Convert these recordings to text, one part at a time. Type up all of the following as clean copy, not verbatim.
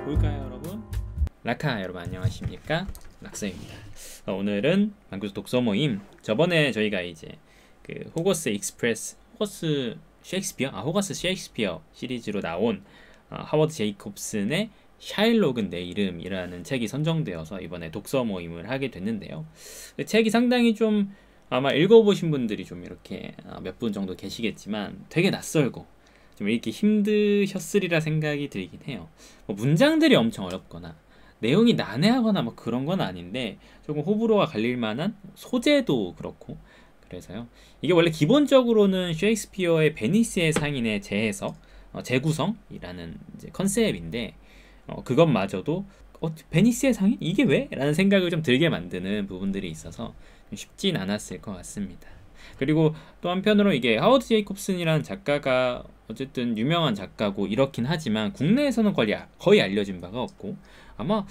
볼까요, 여러분? 라카 여러분 안녕하십니까? 락서입니다. 오늘은 방구석 독서 모임. 저번에 저희가 이제 그 호거스 익스프레스, 호거스 셰익스피어 시리즈로 나온 하워드 제이콥슨의 샤일록은 내 이름이라는 책이 선정되어서 이번에 독서 모임을 하게 됐는데요. 그 책이 상당히 좀 아마 읽어보신 분들이 좀 이렇게 몇 분 정도 계시겠지만 되게 낯설고 좀 이렇게 힘드셨으리라 생각이 들긴 해요. 뭐 문장들이 엄청 어렵거나 내용이 난해하거나 뭐 그런 건 아닌데 조금 호불호가 갈릴 만한 소재도 그렇고 그래서요. 이게 원래 기본적으로는 셰익스피어의 베니스의 상인의 재해석, 재구성이라는 이제 컨셉인데 그것마저도 베니스의 상인? 이게 왜? 라는 생각을 좀 들게 만드는 부분들이 있어서 좀 쉽진 않았을 것 같습니다. 그리고 또 한편으로 이게 하워드 제이콥슨이라는 작가가 어쨌든 유명한 작가고 이렇긴 하지만 국내에서는 거의 알려진 바가 없고 아마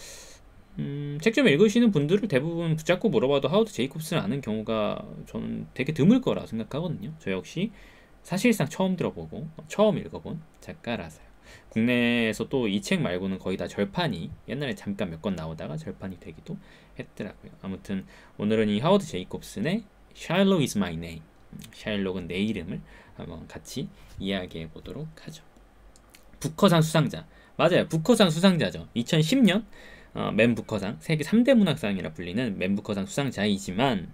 책 좀 읽으시는 분들을 대부분 붙잡고 물어봐도 하워드 제이콥슨을 아는 경우가 저는 되게 드물 거라 생각하거든요. 저 역시 사실상 처음 들어보고 처음 읽어본 작가라서요. 국내에서 또 이 책 말고는 거의 다 절판이 옛날에 잠깐 몇 권 나오다가 절판이 되기도 했더라고요. 아무튼 오늘은 이 하워드 제이콥슨의 Shylock is my name, 샤일록은 내 이름을 한번 같이 이야기해 보도록 하죠. 부커상 수상자, 맞아요. 부커상 수상자죠. 2010년 맨 부커상, 세계 3대 문학상이라 불리는 맨 부커상 수상자이지만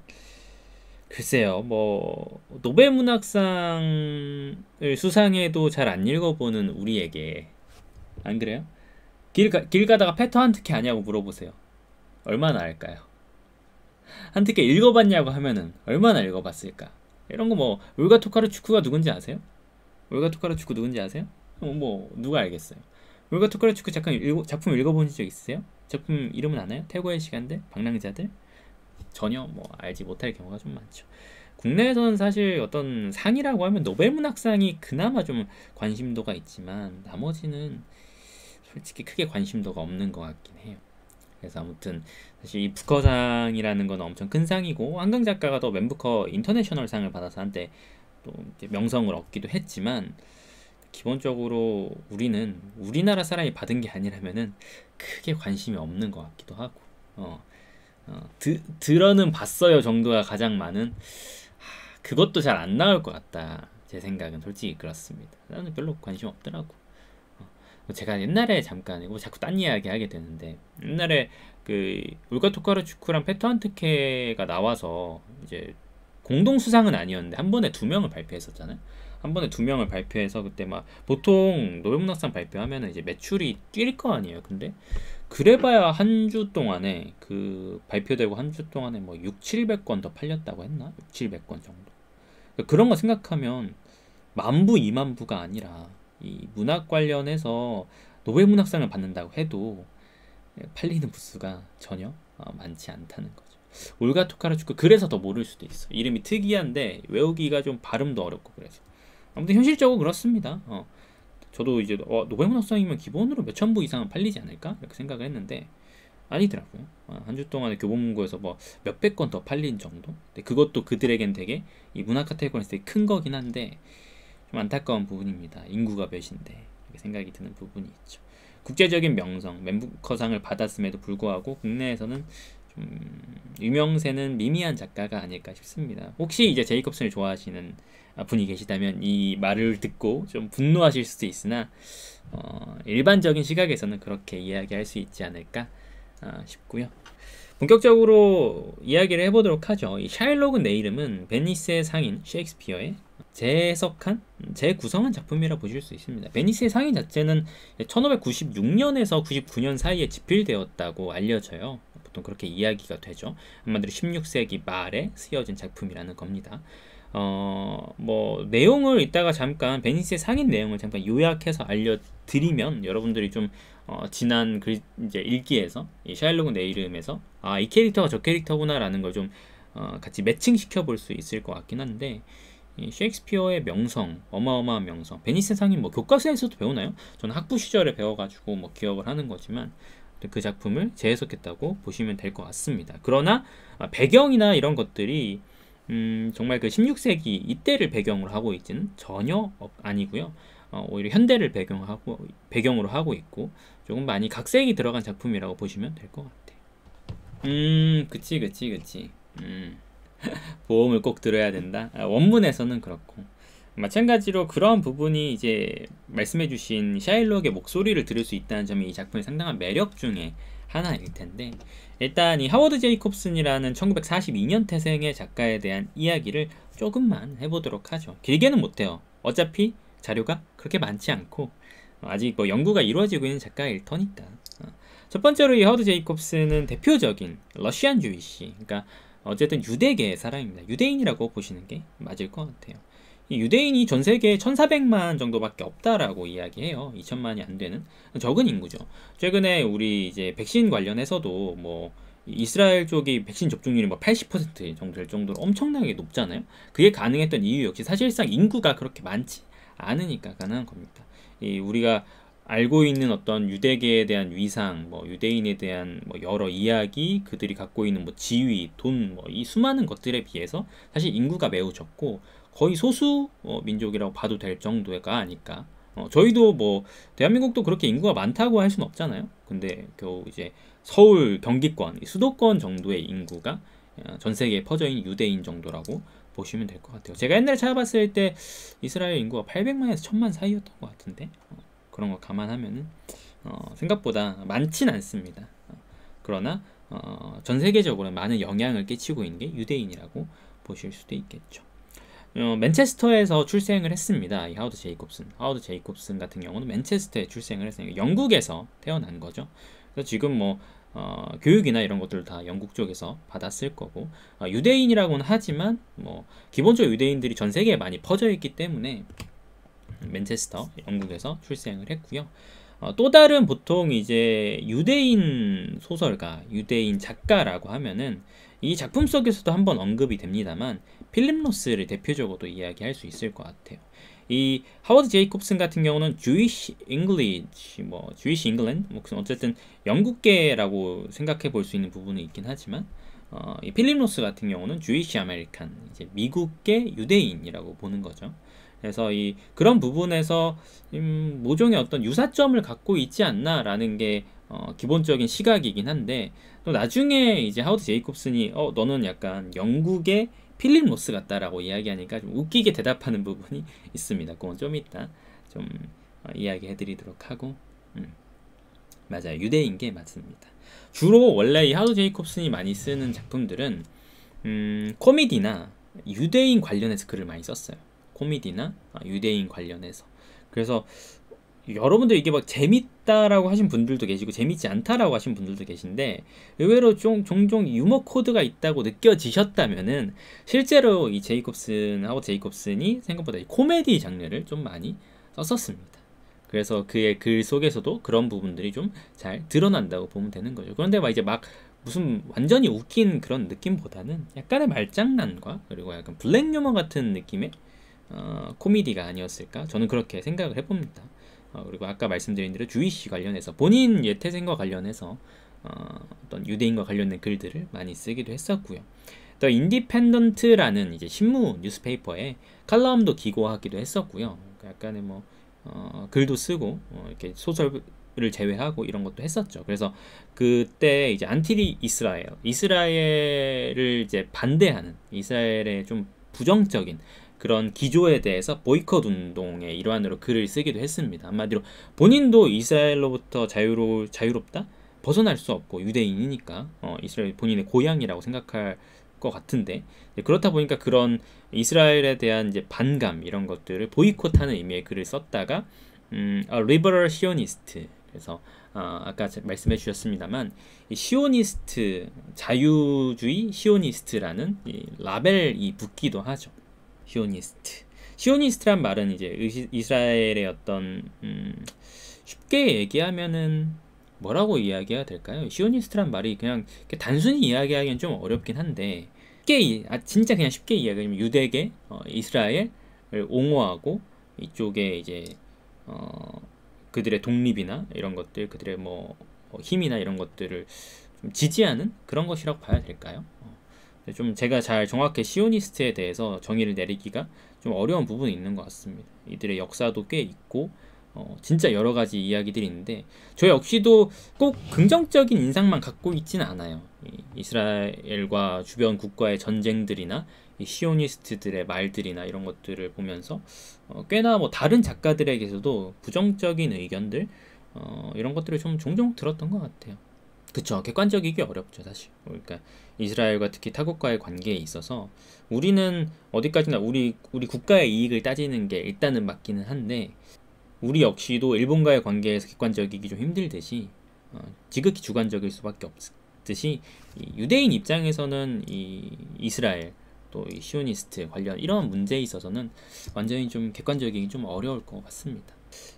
글쎄요, 뭐 노벨 문학상을 수상해도 잘 안 읽어보는 우리에게 안 그래요? 길 가다가 페터 한트케 아냐고 물어보세요. 얼마나 알까요? 한트케 읽어봤냐고 하면은 얼마나 읽어봤을까? 이런 거 뭐 올가 토카르추크가 누군지 아세요? 올가 토카르추크 누군지 아세요? 뭐 누가 알겠어요? 올가 토카르추크 작품 읽어본 적 있으세요? 작품 이름은 아나요? 태고의 시간들, 방랑자들? 전혀 뭐 알지 못할 경우가 좀 많죠. 국내에서는 사실 어떤 상이라고 하면 노벨 문학상이 그나마 좀 관심도가 있지만 나머지는 솔직히 크게 관심도가 없는 것 같긴 해요. 그래서 아무튼 사실 이 부커상이라는 건 엄청 큰 상이고 한강 작가가 또 맨부커 인터내셔널 상을 받아서 한때 또 명성을 얻기도 했지만 기본적으로 우리는 우리나라 사람이 받은 게 아니라면은 크게 관심이 없는 것 같기도 하고 들어는 봤어요 정도가 가장 많은 그것도 잘 안 나올 것 같다. 제 생각은 솔직히 그렇습니다. 나는 별로 관심 없더라고. 제가 옛날에 잠깐 이거 자꾸 딴 이야기 하게 되는데 옛날에 그 울가 토카르추크랑 페터 한트케가 나와서 이제 공동 수상은 아니었는데 한 번에 두 명을 발표했었잖아요. 한 번에 두 명을 발표해서 그때 막 보통 노벨문학상 발표하면은 이제 매출이 뛸 거 아니에요. 근데 그래봐야 한 주 동안에 그 발표되고 한 주 동안에 뭐 6,700권 더 팔렸다고 했나? 6,700권 정도. 그런 거 생각하면 만부 2만부가 아니라 이 문학 관련해서 노벨 문학상을 받는다고 해도 팔리는 부수가 전혀 많지 않다는 거죠. 올가 토카르추크 그래서 더 모를 수도 있어. 이름이 특이한데 외우기가 좀 발음도 어렵고 그래서 아무튼 현실적으로 그렇습니다. 저도 이제 노벨 문학상이면 기본으로 몇천 부 이상은 팔리지 않을까 이렇게 생각을 했는데 아니더라고요. 한 주 동안에 교보문고에서 뭐 몇백 건 더 팔린 정도. 근데 그것도 그들에겐 되게 이 문학 카테고리에서 되게 큰 거긴 한데 좀 안타까운 부분입니다. 인구가 몇인데 이렇게 생각이 드는 부분이 있죠. 국제적인 명성, 맨부커상을 받았음에도 불구하고 국내에서는 좀 유명세는 미미한 작가가 아닐까 싶습니다. 혹시 이제 제이콥슨을 좋아하시는 분이 계시다면 이 말을 듣고 좀 분노하실 수도 있으나 일반적인 시각에서는 그렇게 이야기할 수 있지 않을까 싶고요. 본격적으로 이야기를 해보도록 하죠. 이 샤일록은 내 이름은 베니스의 상인 셰익스피어의 재해석한, 재구성한 작품이라 보실 수 있습니다. 베니스의 상인 자체는 1596년에서 99년 사이에 집필되었다고 알려져요. 보통 그렇게 이야기가 되죠. 한마디로 16세기 말에 쓰여진 작품이라는 겁니다. 뭐 내용을 이따가 잠깐 베니스의 상인 내용을 잠깐 요약해서 알려드리면 여러분들이 좀 지난 이제 읽기에서 이 샤일록은 내 이름에서 이 캐릭터가 저 캐릭터구나라는 걸 좀 같이 매칭시켜 볼 수 있을 것 같긴 한데 이 셰익스피어의 명성, 어마어마한 명성. 베니스 상인 뭐 교과서에서도 배우나요? 저는 학부 시절에 배워가지고 뭐 기억을 하는 거지만 그 작품을 재해석했다고 보시면 될 것 같습니다. 그러나 배경이나 이런 것들이 정말 그 16세기 이때를 배경으로 하고 있지는 전혀 아니고요. 오히려 현대를 배경으로 하고 있고 조금 많이 각색이 들어간 작품이라고 보시면 될 것 같아요. 그치. 보험을 꼭 들어야 된다. 원문에서는 그렇고 마찬가지로 그런 부분이 이제 말씀해주신 샤일록의 목소리를 들을 수 있다는 점이 이 작품의 상당한 매력 중에 하나일 텐데, 일단 이 하워드 제이콥슨이라는 1942년 태생의 작가에 대한 이야기를 조금만 해보도록 하죠. 길게는 못해요. 어차피 자료가 그렇게 많지 않고 아직 뭐 연구가 이루어지고 있는 작가일 터니까. 첫 번째로 이 하워드 제이콥슨은 대표적인 러시안 주이시, 그러니까 어쨌든 유대계의 사람입니다. 유대인이라고 보시는 게 맞을 것 같아요. 이 유대인이 전 세계에 1400만 정도밖에 없다라고 이야기해요. 2000만이 안 되는 적은 인구죠. 최근에 우리 이제 백신 관련해서도 뭐 이스라엘 쪽이 백신 접종률이 뭐 80% 정도 될 정도로 엄청나게 높잖아요. 그게 가능했던 이유 역시 사실상 인구가 그렇게 많지 않으니까 가능한 겁니다. 이 우리가 알고 있는 어떤 유대계에 대한 위상, 뭐 유대인에 대한 뭐 여러 이야기, 그들이 갖고 있는 뭐 지위, 돈, 뭐 이 수많은 것들에 비해서 사실 인구가 매우 적고 거의 소수 민족이라고 봐도 될 정도가 아닐까. 저희도 뭐 대한민국도 그렇게 인구가 많다고 할 수는 없잖아요. 근데 겨우 이제 서울 경기권, 수도권 정도의 인구가 전 세계에 퍼져 있는 유대인 정도라고 보시면 될 것 같아요. 제가 옛날에 찾아봤을 때 이스라엘 인구가 800만에서 1000만 사이였던 것 같은데 그런 거 감안하면은 생각보다 많진 않습니다. 그러나 전 세계적으로 많은 영향을 끼치고 있는 게 유대인이라고 보실 수도 있겠죠. 맨체스터에서 출생을 했습니다. 이 하워드 제이콥슨 같은 경우는 맨체스터에 출생을 했으니까 영국에서 태어난 거죠. 그래서 지금 뭐 교육이나 이런 것들 다 영국 쪽에서 받았을 거고, 유대인이라고는 하지만 뭐 기본적으로 유대인들이 전 세계에 많이 퍼져 있기 때문에 맨체스터, 영국에서 출생을 했고요. 또 다른 보통 이제 유대인 소설가, 유대인 작가라고 하면은 이 작품 속에서도 한번 언급이 됩니다만 필립 로스를 대표적으로 이야기할 수 있을 것 같아요. 이 하워드 제이콥슨 같은 경우는 Jewish English, 뭐 Jewish England, 뭐 어쨌든 영국계라고 생각해 볼 수 있는 부분은 있긴 하지만 이 필립 로스 같은 경우는 Jewish American, 이제 미국계 유대인이라고 보는 거죠. 그래서 이 그런 부분에서 모종의 어떤 유사점을 갖고 있지 않나라는 게 기본적인 시각이긴 한데, 또 나중에 이제 하워드 제이콥슨이 너는 약간 영국의 필립 로스 같다라고 이야기하니까 좀 웃기게 대답하는 부분이 있습니다. 그건 좀 이따 좀 이야기해드리도록 하고, 맞아요, 유대인계 맞습니다. 주로 원래 이 하워드 제이콥슨이 많이 쓰는 작품들은 코미디나 유대인 관련해서 글을 많이 썼어요. 코미디나 유대인 관련해서. 그래서 여러분들 이게 막 재밌다라고 하신 분들도 계시고 재밌지 않다라고 하신 분들도 계신데, 의외로 종종 유머 코드가 있다고 느껴지셨다면은 실제로 이 하워드 제이콥슨이 생각보다 이 코미디 장르를 좀 많이 썼었습니다. 그래서 그의 글 속에서도 그런 부분들이 좀 잘 드러난다고 보면 되는 거죠. 그런데 막 이제 막 무슨 완전히 웃긴 그런 느낌보다는 약간의 말장난과 그리고 약간 블랙 유머 같은 느낌의 코미디가 아니었을까, 저는 그렇게 생각을 해봅니다. 그리고 아까 말씀드린 대로 주이시 관련해서 본인 태생과 관련해서 어떤 유대인과 관련된 글들을 많이 쓰기도 했었고요. 또 인디펜던트라는 이제 신문 뉴스페이퍼에 칼럼도 기고하기도 했었고요. 약간의 뭐 글도 쓰고 이렇게 소설을 제외하고 이런 것도 했었죠. 그래서 그때 이제 안티 이스라엘을 이제 반대하는, 이스라엘의 좀 부정적인 그런 기조에 대해서 보이콧 운동의 일환으로 글을 쓰기도 했습니다. 한마디로 본인도 이스라엘로부터 자유롭다? 벗어날 수 없고 유대인이니까 이스라엘 본인의 고향이라고 생각할 것 같은데, 그렇다 보니까 그런 이스라엘에 대한 이제 반감 이런 것들을 보이콧하는 의미의 글을 썼다가 리버럴 시오니스트, 그래서 아까 말씀해 주셨습니다만 이 시오니스트, 자유주의 시오니스트라는 이 라벨이 붙기도 하죠. 시오니스트란 말은 이제 이스라엘의 어떤 쉽게 얘기하면은 뭐라고 이야기해야 될까요? 시오니스트란 말이 그냥 단순히 이야기하기엔 좀 어렵긴 한데, 진짜 그냥 쉽게 이야기하면 유대계, 이스라엘을 옹호하고 이쪽에 이제 그들의 독립이나 이런 것들, 그들의 뭐 힘이나 이런 것들을 좀 지지하는 그런 것이라고 봐야 될까요? 좀 제가 잘 정확히 시오니스트에 대해서 정의를 내리기가 좀 어려운 부분이 있는 것 같습니다. 이들의 역사도 꽤 있고 진짜 여러 가지 이야기들이 있는데 저 역시도 꼭 긍정적인 인상만 갖고 있지는 않아요. 이스라엘과 주변 국가의 전쟁들이나 이 시오니스트들의 말들이나 이런 것들을 보면서 꽤나 뭐 다른 작가들에게서도 부정적인 의견들 이런 것들을 좀 종종 들었던 것 같아요. 그쵸. 객관적이기 어렵죠, 사실. 그러니까 이스라엘과 특히 타국과의 관계에 있어서 우리는 어디까지나 우리 국가의 이익을 따지는 게 일단은 맞기는 한데 우리 역시도 일본과의 관계에서 객관적이기 좀 힘들듯이 지극히 주관적일 수밖에 없듯이 이 유대인 입장에서는 이 이스라엘 또 이 시오니스트 관련 이런 문제에 있어서는 완전히 좀 객관적이기 좀 어려울 것 같습니다.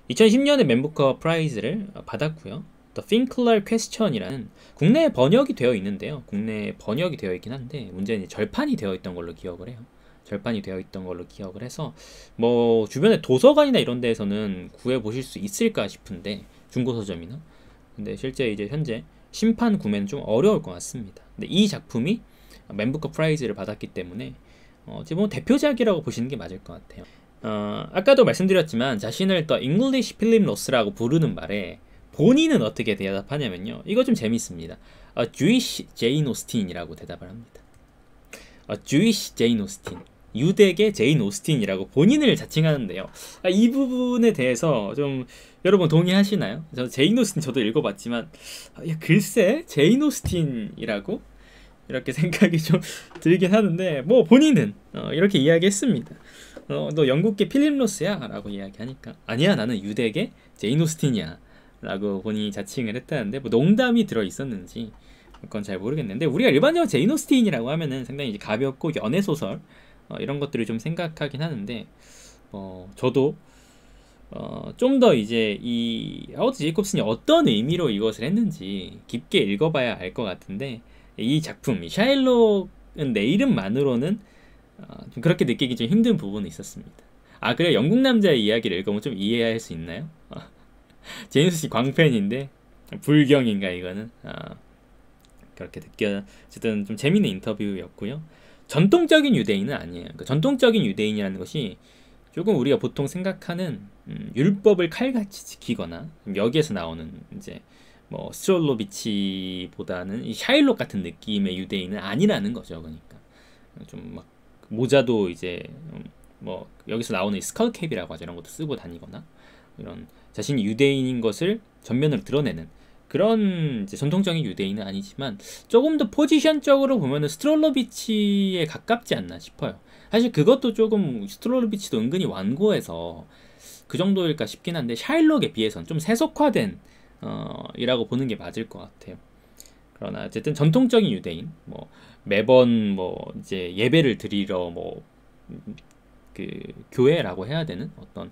2010년에 맨부커 프라이즈를 받았고요. The Finkler Question이라는 국내에 번역이 되어 있는데요. 국내에 번역이 되어 있긴 한데 문제는 절판이 되어 있던 걸로 기억을 해요. 절판이 되어 있던 걸로 기억을 해서 뭐 주변에 도서관이나 이런 데에서는 구해 보실 수 있을까 싶은데 중고 서점이나 근데 실제 이제 현재 심판 구매는 좀 어려울 것 같습니다. 근데 이 작품이 맨부커 프라이즈를 받았기 때문에 어찌 보면 대표작이라고 보시는 게 맞을 것 같아요. 아까도 말씀드렸지만 자신을 The English Philip Ross라고 부르는 말에 본인은 어떻게 대답하냐면요. 이거 좀 재밌습니다. A Jewish Jane Austen이라고 대답을 합니다. A Jewish Jane Austen. 유대계 제인 오스틴이라고 본인을 자칭하는데요. 이 부분에 대해서 좀 여러분 동의하시나요? 저 제인 오스틴 저도 읽어봤지만 글쎄 제인 오스틴이라고 이렇게 생각이 좀 들긴 하는데 뭐 본인은 이렇게 이야기했습니다. 너 영국계 필립 로스야? 라고 이야기하니까 아니야 나는 유대계 제인 오스틴이야 라고 본인이 자칭을 했다는데 뭐 농담이 들어있었는지 그건 잘 모르겠는데 우리가 일반적으로 제인 오스틴이라고 하면은 상당히 이제 가볍고 연애소설 이런 것들을 좀 생각하긴 하는데 저도 좀 더 이제 이 하워드 제이콥슨이 어떤 의미로 이것을 했는지 깊게 읽어봐야 알 것 같은데 이 작품 이 샤일록은 내 이름만으로는 좀 그렇게 느끼기 좀 힘든 부분이 있었습니다. 아 그래 영국 남자의 이야기를 읽으면 좀 이해할 수 있나요? 제임스 씨 광팬인데 불경인가 이거는 그렇게 어쨌든 좀 재밌는 인터뷰였고요. 전통적인 유대인은 아니에요. 그러니까 전통적인 유대인이라는 것이 조금 우리가 보통 생각하는 율법을 칼같이 지키거나 여기에서 나오는 이제 뭐 스트롤로비치보다는 이 샤일록 같은 느낌의 유대인은 아니라는 거죠. 그러니까 좀 막 모자도 이제 뭐 여기서 나오는 스컬캡이라고 하죠. 이런 것도 쓰고 다니거나 이런 자신이 유대인인 것을 전면으로 드러내는 그런 이제 전통적인 유대인은 아니지만 조금 더 포지션적으로 보면은 스트롤로비치에 가깝지 않나 싶어요. 사실 그것도 조금 스트롤로비치도 은근히 완고해서 그 정도일까 싶긴 한데 샤일록에 비해서는 좀 세속화된 이라고 보는 게 맞을 것 같아요. 그러나 어쨌든 전통적인 유대인 뭐 매번 뭐 이제 예배를 드리러 뭐 그 교회라고 해야 되는 어떤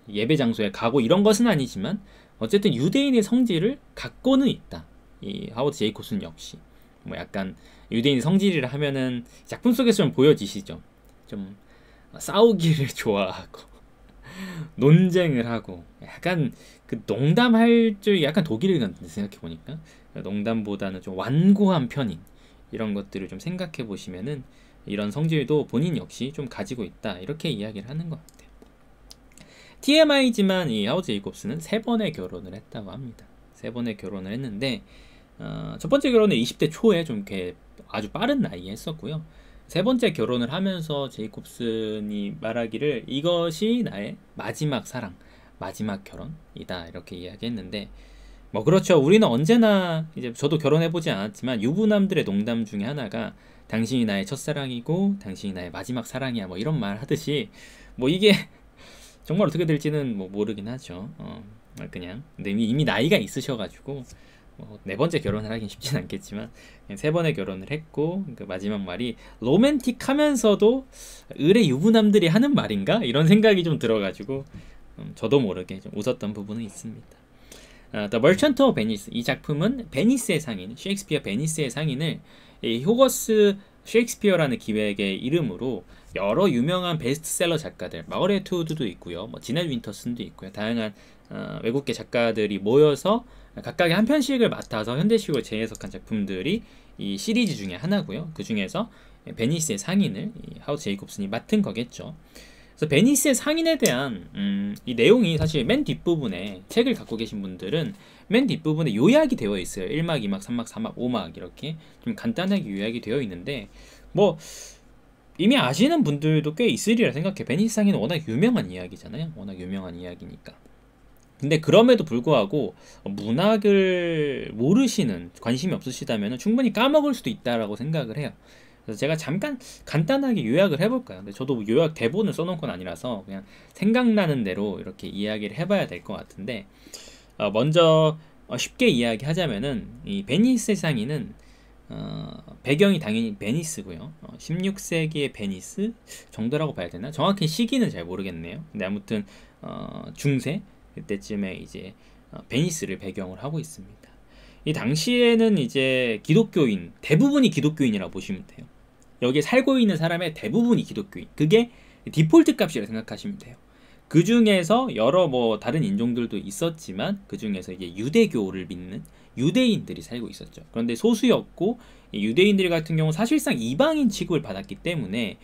예배 장소에 가고 이런 것은 아니지만 어쨌든 유대인의 성질을 갖고는 있다. 이 하워드 제이콥슨 역시 뭐 약간 유대인 성질이라 하면은 작품 속에서 좀 보여지시죠. 좀 싸우기를 좋아하고 논쟁을 하고 약간 그 농담할 줄 약간 독일 같은데 생각해 보니까 농담보다는 좀 완고한 편인 이런 것들을 좀 생각해 보시면은 이런 성질도 본인 역시 좀 가지고 있다 이렇게 이야기를 하는 것 같아요. TMI지만 이 하워드 제이콥스는 3번의 결혼을 했다고 합니다. 3번의 결혼을 했는데 첫 번째 결혼은 20대 초에 좀 이렇게 아주 빠른 나이에 했었고요. 3번째 결혼을 하면서 제이콥슨이 말하기를 이것이 나의 마지막 사랑, 마지막 결혼이다 이렇게 이야기했는데 뭐 그렇죠. 우리는 언제나 이제 저도 결혼해보지 않았지만 유부남들의 농담 중에 하나가 당신이 나의 첫사랑이고 당신이 나의 마지막 사랑이야 뭐 이런 말 하듯이 뭐 이게 정말 어떻게 될지는 뭐 모르긴 하죠. 그냥 근데 이미 나이가 있으셔가지고 4번째 결혼을 하긴 쉽진 않겠지만 3번의 결혼을 했고 그 마지막 말이 로맨틱하면서도 의뢰 유부남들이 하는 말인가? 이런 생각이 좀 들어가지고 저도 모르게 좀 웃었던 부분은 있습니다. The Merchant of Venice 이 작품은 베니스의 상인, 셰익스피어 베니스의 상인을 이 호거스 셰익스피어라는 기획의 이름으로 여러 유명한 베스트셀러 작가들, 마거렛 투드도 있고요, 뭐 지넷 윈터슨도 있고요, 다양한 외국계 작가들이 모여서 각각의 한 편씩을 맡아서 현대식으로 재해석한 작품들이 이 시리즈 중에 하나고요. 그 중에서 베니스의 상인을 이 하워드 제이콥슨이 맡은 거겠죠. 그래서 베니스의 상인에 대한 이 내용이 사실 맨 뒷부분에 책을 갖고 계신 분들은 맨 뒷부분에 요약이 되어 있어요. 1막, 2막, 3막, 4막, 5막 이렇게 좀 간단하게 요약이 되어 있는데 뭐 이미 아시는 분들도 꽤 있으리라 생각해. 베니스 상인은 워낙 유명한 이야기잖아요. 워낙 유명한 이야기니까. 근데 그럼에도 불구하고 문학을 모르시는, 관심이 없으시다면 충분히 까먹을 수도 있다라고 생각을 해요. 그래서 제가 잠깐 간단하게 요약을 해볼까요? 근데 저도 요약 대본을 써놓은 건 아니라서 그냥 생각나는 대로 이렇게 이야기를 해봐야 될 것 같은데, 먼저 쉽게 이야기하자면은 이 베니스 상인은 배경이 당연히 베니스고요. 16세기의 베니스 정도라고 봐야 되나? 정확히 시기는 잘 모르겠네요. 근데 아무튼 중세 그때쯤에 이제 베니스를 배경을 하고 있습니다. 이 당시에는 이제 기독교인, 대부분이 기독교인이라고 보시면 돼요. 여기에 살고 있는 사람의 대부분이 기독교인. 그게 디폴트 값이라고 생각하시면 돼요. 그 중에서 여러 뭐 다른 인종들도 있었지만 그 중에서 이제 유대교를 믿는 유대인들이 살고 있었죠. 그런데 소수였고 유대인들 같은 경우 사실상 이방인 취급을 받았기 때문에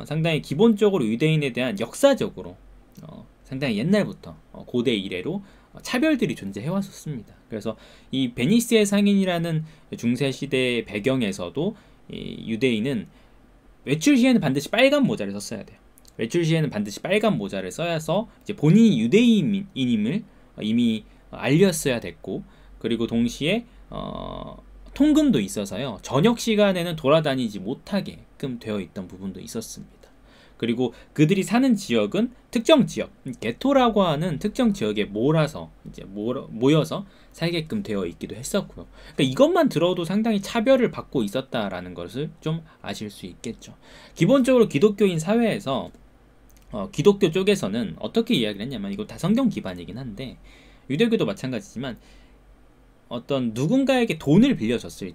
상당히 기본적으로 유대인에 대한 역사적으로 상당히 옛날부터 고대 이래로 차별들이 존재해 왔었습니다. 그래서 이 베니스의 상인이라는 중세 시대의 배경에서도 이 유대인은 외출 시에는 반드시 빨간 모자를 썼어야 돼요. 외출 시에는 반드시 빨간 모자를 써야서 이제 본인이 유대인임을 이미 알렸어야 됐고, 그리고 동시에 통금도 있어서요. 저녁 시간에는 돌아다니지 못하게끔 되어 있던 부분도 있었습니다. 그리고 그들이 사는 지역은 특정 지역, 게토라고 하는 특정 지역에 몰아서 이제 모여서 살게끔 되어 있기도 했었고요. 그러니까 이것만 들어도 상당히 차별을 받고 있었다라는 것을 좀 아실 수 있겠죠. 기본적으로 기독교인 사회에서 기독교 쪽에서는 어떻게 이야기를 했냐면, 이거 다 성경 기반이긴 한데 유대교도 마찬가지지만 어떤 누군가에게 돈을 빌려줬을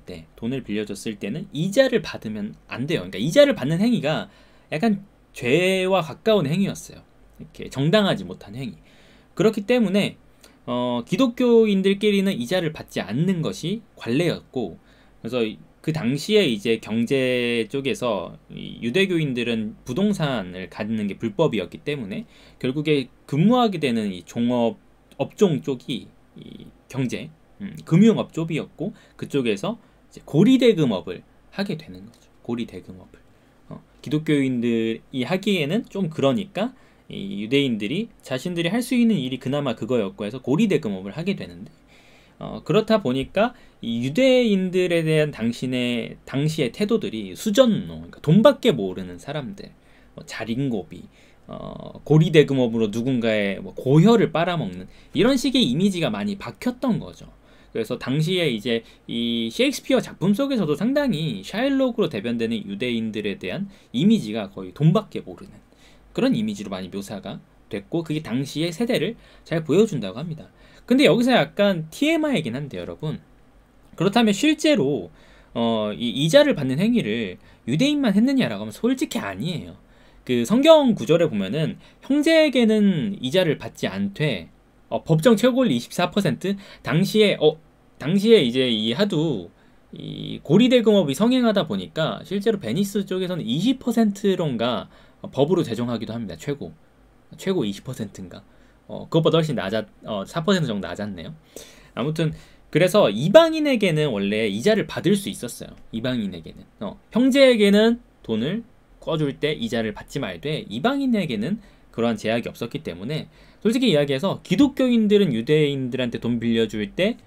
때는 이자를 받으면 안 돼요. 그러니까 이자를 받는 행위가 약간 죄와 가까운 행위였어요. 이렇게 정당하지 못한 행위. 그렇기 때문에 기독교인들끼리는 이자를 받지 않는 것이 관례였고, 그래서 그 당시에 이제 경제 쪽에서 이 유대교인들은 부동산을 갖는 게 불법이었기 때문에 결국에 근무하게 되는 이 종업 업종 쪽이 이 경제 금융업 쪽이었고, 그쪽에서 이제 고리대금업을 하게 되는 거죠. 고리대금업을 기독교인들이 하기에는 좀 그러니까 이 유대인들이 자신들이 할 수 있는 일이 그나마 그거였고 해서 고리대금업을 하게 되는데, 그렇다 보니까 이 유대인들에 대한 당시의 태도들이 수전노, 그러니까 돈밖에 모르는 사람들, 자린고비, 고리대금업으로 누군가의 고혈을 빨아먹는 이런 식의 이미지가 많이 박혔던 거죠. 그래서 당시에 이제 이 셰익스피어 작품 속에서도 상당히 샤일록으로 대변되는 유대인들에 대한 이미지가 거의 돈밖에 모르는 그런 이미지로 많이 묘사가 됐고, 그게 당시의 세대를 잘 보여준다고 합니다. 근데 여기서 약간 TMI이긴 한데 여러분, 그렇다면 실제로 이 이자를 받는 행위를 유대인만 했느냐라고 하면 솔직히 아니에요. 그 성경 구절에 보면은 형제에게는 이자를 받지 않되 법정 최고권리 24%, 당시에 이제 이 하도 이 고리대금업이 성행하다 보니까 실제로 베니스 쪽에서는 20%론가 법으로 제정하기도 합니다. 최고 20%인가. 그것보다 훨씬 4% 정도 낮았네요. 아무튼 그래서 이방인에게는 원래 이자를 받을 수 있었어요. 이방인에게는 형제에게는 돈을 꿔줄 때 이자를 받지 말되, 이방인에게는 그러한 제약이 없었기 때문에 솔직히 이야기해서 기독교인들은 유대인들한테 돈 빌려줄 때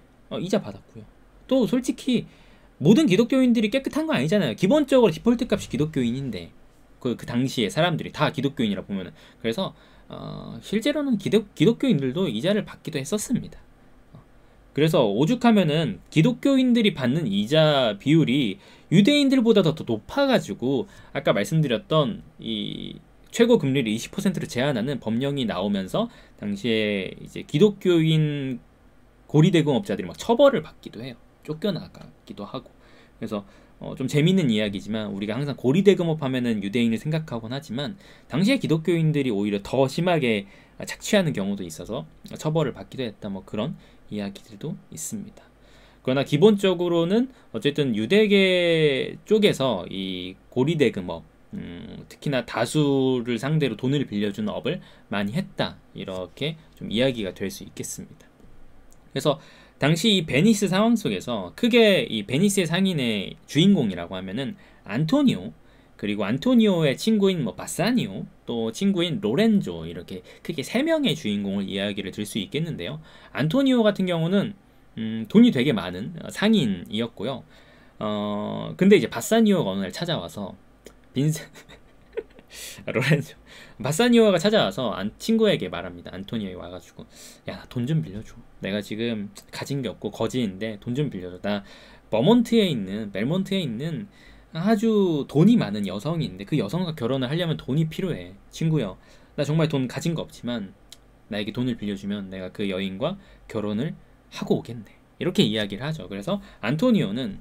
이자 받았고요. 또 솔직히 모든 기독교인들이 깨끗한 건 아니잖아요. 기본적으로 디폴트 값이 기독교인인데 그 당시에 사람들이 다 기독교인이라 보면은, 그래서 실제로는 기독교인들도 이자를 받기도 했었습니다. 그래서 오죽하면은 기독교인들이 받는 이자 비율이 유대인들보다 더 높아가지고 아까 말씀드렸던 이 최고 금리를 20%로 제한하는 법령이 나오면서 당시에 이제 기독교인 고리대금업자들이 막 처벌을 받기도 해요. 쫓겨나가기도 하고. 그래서 좀 재밌는 이야기지만 우리가 항상 고리대금업 하면은 유대인을 생각하곤 하지만 당시에 기독교인들이 오히려 더 심하게 착취하는 경우도 있어서 처벌을 받기도 했다, 뭐 그런 이야기들도 있습니다. 그러나 기본적으로는 어쨌든 유대계 쪽에서 이 고리대금업, 특히나 다수를 상대로 돈을 빌려주는 업을 많이 했다, 이렇게 좀 이야기가 될 수 있겠습니다. 그래서 당시 이 베니스 상황 속에서 크게 이 베니스의 상인의 주인공이라고 하면은 안토니오, 그리고 안토니오의 친구인 뭐 바사니오, 또 친구인 로렌조, 이렇게 크게 세 명의 주인공을 이야기를 들 수 있겠는데요. 안토니오 같은 경우는 돈이 되게 많은 상인이었고요. 근데 이제 바사니오가 어느 날 찾아와서 빈센 로렌조 바사니오가 찾아와서 친구에게 말합니다. 안토니오에 와가지고, 야, 돈 좀 빌려줘. 내가 지금 가진 게 없고 거지인데 돈 좀 빌려줘. 나 멜몬트에 있는 아주 돈이 많은 여성이 있는데 그 여성과 결혼을 하려면 돈이 필요해. 친구여, 나 정말 돈 가진 거 없지만 나에게 돈을 빌려주면 내가 그 여인과 결혼을 하고 오겠네. 이렇게 이야기를 하죠. 그래서 안토니오는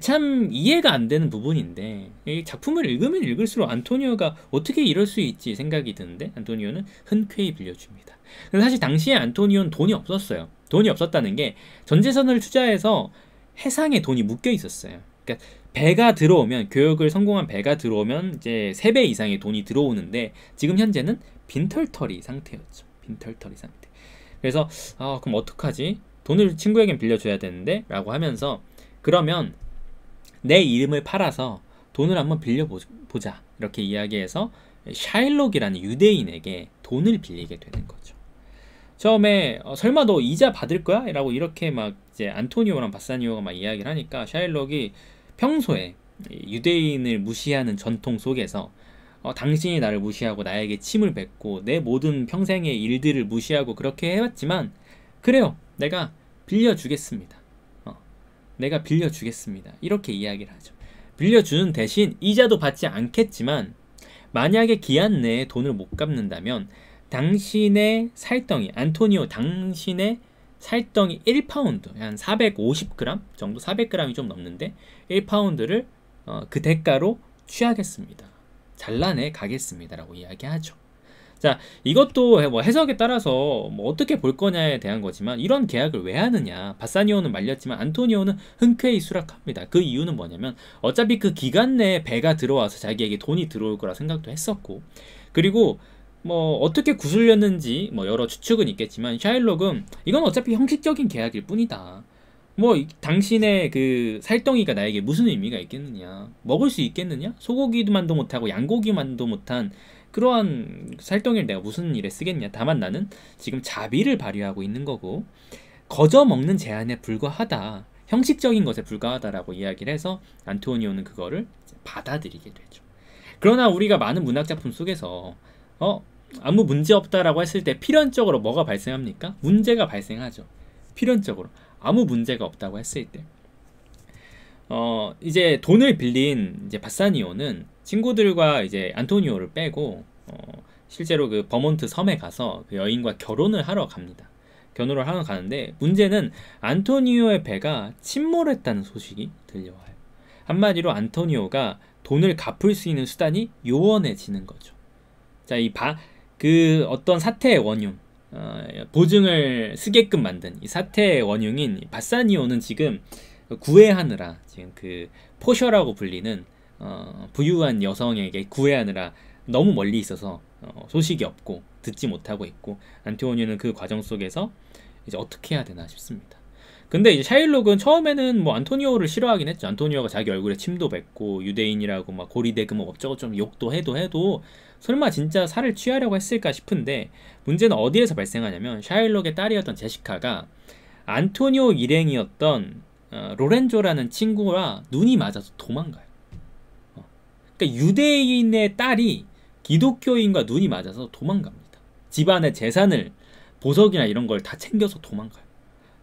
참 이해가 안 되는 부분인데, 이 작품을 읽으면 읽을수록 안토니오가 어떻게 이럴 수 있지 생각이 드는데, 안토니오는 흔쾌히 빌려줍니다. 근데 사실 당시에 안토니오는 돈이 없었어요. 돈이 없었다는 게 전재산을 투자해서 해상에 돈이 묶여 있었어요. 그러니까 배가 들어오면, 교역을 성공한 배가 들어오면 이제 3배 이상의 돈이 들어오는데, 지금 현재는 빈털터리 상태였죠. 빈털터리 상태. 그래서 그럼 어떡하지? 돈을 친구에겐 빌려줘야 되는데 라고 하면서, 그러면 내 이름을 팔아서 돈을 한번 빌려보자, 이렇게 이야기해서 샤일록이라는 유대인에게 돈을 빌리게 되는 거죠. 처음에 설마 너 이자 받을 거야? 라고 이렇게 막 이제 안토니오랑 바사니오가 막 이야기를 하니까, 샤일록이 평소에 유대인을 무시하는 전통 속에서 당신이 나를 무시하고 나에게 침을 뱉고 내 모든 평생의 일들을 무시하고 그렇게 해왔지만, 그래요, 내가 빌려주겠습니다. 내가 빌려주겠습니다. 이렇게 이야기를 하죠. 빌려주는 대신 이자도 받지 않겠지만, 만약에 기한 내에 돈을 못 갚는다면 당신의 살덩이, 안토니오 당신의 살덩이 1파운드, 한 450g 정도, 400g이 좀 넘는데 1파운드를 그 대가로 취하겠습니다. 잘라내 가겠습니다. 라고 이야기하죠. 자, 이것도 뭐 해석에 따라서 뭐 어떻게 볼 거냐에 대한 거지만, 이런 계약을 왜 하느냐. 바사니오는 말렸지만 안토니오는 흔쾌히 수락합니다. 그 이유는 뭐냐면, 어차피 그 기간 내에 배가 들어와서 자기에게 돈이 들어올 거라 생각도 했었고, 그리고 뭐 어떻게 구슬렸는지 뭐 여러 추측은 있겠지만, 샤일록은 이건 어차피 형식적인 계약일 뿐이다. 뭐 당신의 그 살덩이가 나에게 무슨 의미가 있겠느냐, 먹을 수 있겠느냐, 소고기만도 못하고 양고기만도 못한 그러한 살덩이를 내가 무슨 일에 쓰겠냐. 다만 나는 지금 자비를 발휘하고 있는 거고, 거저 먹는 제한에 불과하다, 형식적인 것에 불과하다라고 이야기를 해서 안토니오는 그거를 받아들이게 되죠. 그러나 우리가 많은 문학작품 속에서 아무 문제 없다라고 했을 때 필연적으로 뭐가 발생합니까? 문제가 발생하죠. 필연적으로 아무 문제가 없다고 했을 때 이제 돈을 빌린 이제 바사니오는 친구들과 이제 안토니오를 빼고 실제로 그 버몬트 섬에 가서 그 여인과 결혼을 하러 갑니다. 결혼을 하러 가는데, 문제는 안토니오의 배가 침몰했다는 소식이 들려와요. 한마디로 안토니오가 돈을 갚을 수 있는 수단이 요원해지는 거죠. 자, 그 어떤 사태의 원흉, 보증을 쓰게끔 만든 이 사태의 원흉인 바사니오는 지금 구애하느라, 지금 그 포셔라고 불리는 부유한 여성에게 구애하느라 너무 멀리 있어서 소식이 없고 듣지 못하고 있고, 안토니오는 그 과정 속에서 이제 어떻게 해야 되나 싶습니다. 근데 이제 샤일록은 처음에는 뭐 안토니오를 싫어하긴 했죠. 안토니오가 자기 얼굴에 침도 뱉고 유대인이라고 막 고리대금 뭐 어쩌고 좀 욕도 해도 설마 진짜 살을 취하려고 했을까 싶은데, 문제는 어디에서 발생하냐면, 샤일록의 딸이었던 제시카가 안토니오 일행이었던 로렌조라는 친구와 눈이 맞아서 도망가요. 그러니까 유대인의 딸이 기독교인과 눈이 맞아서 도망갑니다. 집안의 재산을, 보석이나 이런 걸 다 챙겨서 도망가요.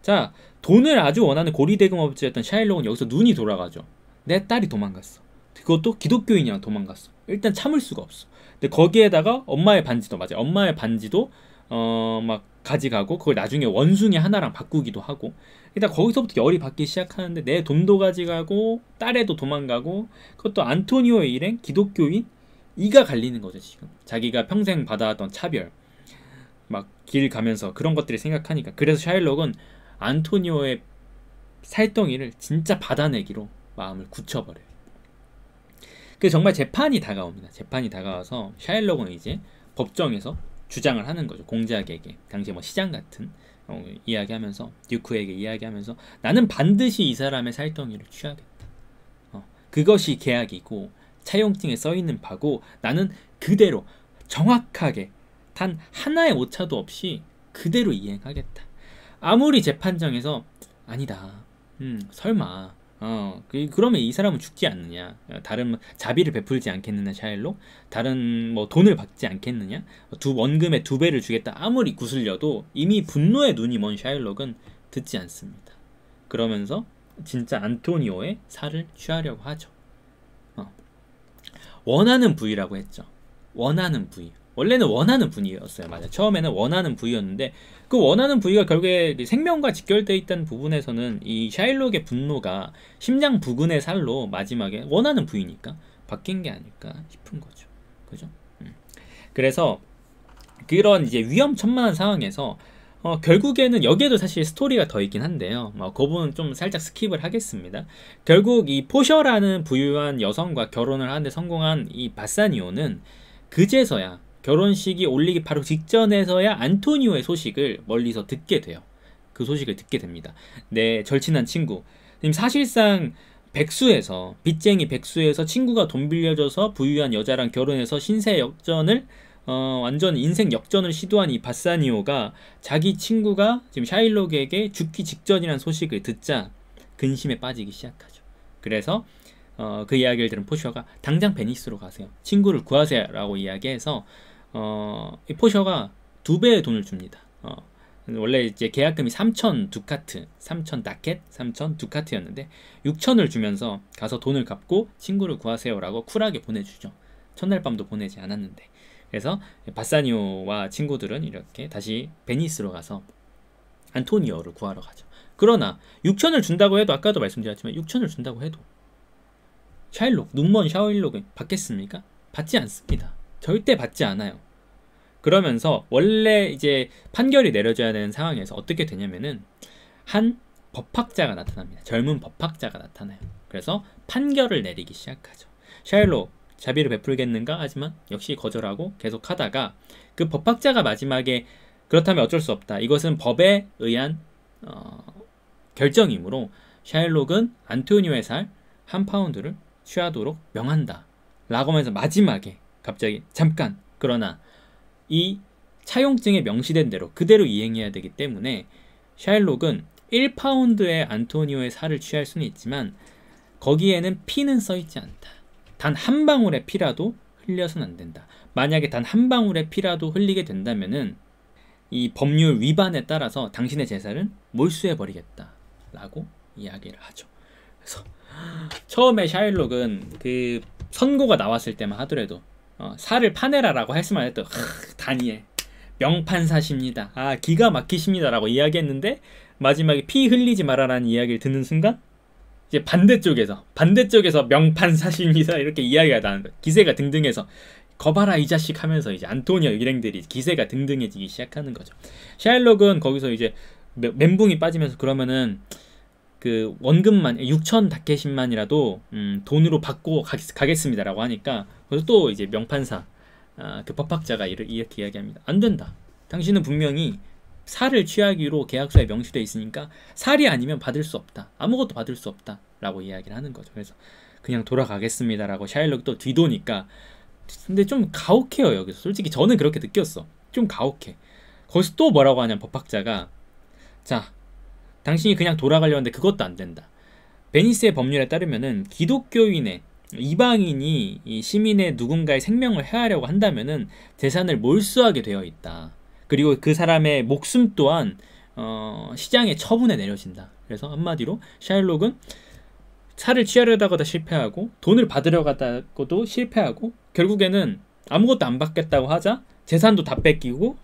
자, 돈을 아주 원하는 고리대금업자였던 샤일록은 여기서 눈이 돌아가죠. 내 딸이 도망갔어. 그것도 기독교인이랑 도망갔어. 일단 참을 수가 없어. 근데 거기에다가 엄마의 반지도, 맞아요, 엄마의 반지도 막 가져가고, 그걸 나중에 원숭이 하나랑 바꾸기도 하고, 일단 거기서부터 열이 받기 시작하는데, 내 돈도 가져가고 딸애도 도망가고, 그것도 안토니오의 일행 기독교인, 이가 갈리는 거죠. 지금 자기가 평생 받아왔던 차별, 막 길 가면서 그런 것들을 생각하니까. 그래서 샤일록은 안토니오의 살덩이를 진짜 받아내기로 마음을 굳혀버려요. 그 정말 재판이 다가옵니다. 재판이 다가와서 샤일록은 이제 법정에서 주장을 하는 거죠. 공작에게 당시 뭐 시장 같은 이야기하면서 듀크에게 이야기하면서 나는 반드시 이 사람의 살덩이를 취하겠다. 그것이 계약이고 차용증에 써 있는 바고 나는 그대로 정확하게 단 하나의 오차도 없이 그대로 이행하겠다. 아무리 재판정에서 아니다. 설마. 그러면 이 사람은 죽지 않느냐? 다른 자비를 베풀지 않겠느냐, 샤일록? 다른 뭐 돈을 받지 않겠느냐? 원금의 2배를 주겠다. 아무리 구슬려도 이미 분노의 눈이 먼 샤일록은 듣지 않습니다. 그러면서 진짜 안토니오의 살을 취하려고 하죠. 원하는 부위라고 했죠. 원하는 부위. 원래는 원하는 부위였어요. 맞아요. 처음에는 원하는 부위였는데 그 원하는 부위가 결국에 생명과 직결되어 있다는 부분에서는 이 샤일록의 분노가 심장 부근의 살로 마지막에 원하는 부위니까 바뀐 게 아닐까 싶은 거죠. 그죠? 그래서 그런 이제 위험천만한 상황에서 결국에는 여기에도 사실 스토리가 더 있긴 한데요. 그 부분은 좀 살짝 스킵을 하겠습니다. 결국 이 포셔라는 부유한 여성과 결혼을 하는데 성공한 이 바사니오는 그제서야 결혼식이 올리기 바로 직전에서야 안토니오의 소식을 멀리서 듣게 돼요. 그 소식을 듣게 됩니다. 내 절친한 친구. 사실상 백수에서 빚쟁이 백수에서 친구가 돈 빌려줘서 부유한 여자랑 결혼해서 신세 역전을 완전 인생 역전을 시도한 이 바사니오가 자기 친구가 지금 샤일록에게 죽기 직전이라는 소식을 듣자 근심에 빠지기 시작하죠. 그래서 그 이야기를 들은 포셔가 당장 베니스로 가세요. 친구를 구하세요 라고 이야기해서 이 포셔가 2배의 돈을 줍니다. 원래 이제 계약금이 3,000 두카트, 3,000 다켓, 3,000 두카트였는데 6,000을 주면서 가서 돈을 갚고 친구를 구하세요 라고 쿨하게 보내주죠. 첫날 밤도 보내지 않았는데. 그래서 바사니오와 친구들은 이렇게 다시 베니스로 가서 안토니오를 구하러 가죠. 그러나 6,000을 준다고 해도 아까도 말씀드렸지만 6,000을 준다고 해도 샤일록, 눈먼 샤일록은 받겠습니까? 받지 않습니다. 절대 받지 않아요. 그러면서 원래 이제 판결이 내려져야 되는 상황에서 어떻게 되냐면은 한 법학자가 나타납니다. 젊은 법학자가 나타나요. 그래서 판결을 내리기 시작하죠. 샤일록 자비를 베풀겠는가? 하지만 역시 거절하고 계속 하다가 그 법학자가 마지막에 그렇다면 어쩔 수 없다. 이것은 법에 의한 결정이므로 샤일록은 안토니오의 살 1파운드를 취하도록 명한다. 라고 하면서 마지막에 갑자기 잠깐 그러나 이 차용증에 명시된 대로 그대로 이행해야 되기 때문에 샤일록은 1파운드의 안토니오의 살을 취할 수는 있지만 거기에는 피는 써있지 않다. 단 한 방울의 피라도 흘려서는 안 된다. 만약에 단 한 방울의 피라도 흘리게 된다면은 이 법률 위반에 따라서 당신의 재산을 몰수해버리겠다 라고 이야기를 하죠. 그래서 처음에 샤일록은 그 선고가 나왔을 때만 하더라도 살을 파내라 라고 했으면 해도 다니엘 명판사십니다. 기가 막히십니다 라고 이야기했는데 마지막에 피 흘리지 마라라는 이야기를 듣는 순간 이제 반대쪽에서 명판사십니다 이렇게 이야기가 나는 거예요. 기세가 등등해서 거봐라 이 자식 하면서 이제 안토니오 일행들이 기세가 등등해지기 시작하는 거죠. 샤일록은 거기서 이제 멘붕이 빠지면서 그러면은 그 원금만 6,000 다켓씩만이라도 돈으로 받고 가겠습니다라고 하니까 그래서 또 이제 명판사 그 법학자가 이렇게 이야기합니다. 안 된다. 당신은 분명히 살을 취하기로 계약서에 명시되어 있으니까 살이 아니면 받을 수 없다. 아무것도 받을 수 없다. 라고 이야기를 하는 거죠. 그래서 그냥 돌아가겠습니다. 라고 샤일록이 또 뒤도니까 근데 좀 가혹해요. 여기서 솔직히 저는 그렇게 느꼈어. 좀 가혹해. 거기서 또 뭐라고 하냐면 법학자가 자 당신이 그냥 돌아가려는데 그것도 안 된다. 베니스의 법률에 따르면은 기독교인의 이방인이 이 시민의 누군가의 생명을 해하려고 한다면은 재산을 몰수하게 되어 있다. 그리고 그 사람의 목숨 또한 시장의 처분에 내려진다. 그래서 한마디로 샤일록은 살을 취하려다가도 실패하고 돈을 받으려다가도 실패하고 결국에는 아무것도 안 받겠다고 하자 재산도 다 뺏기고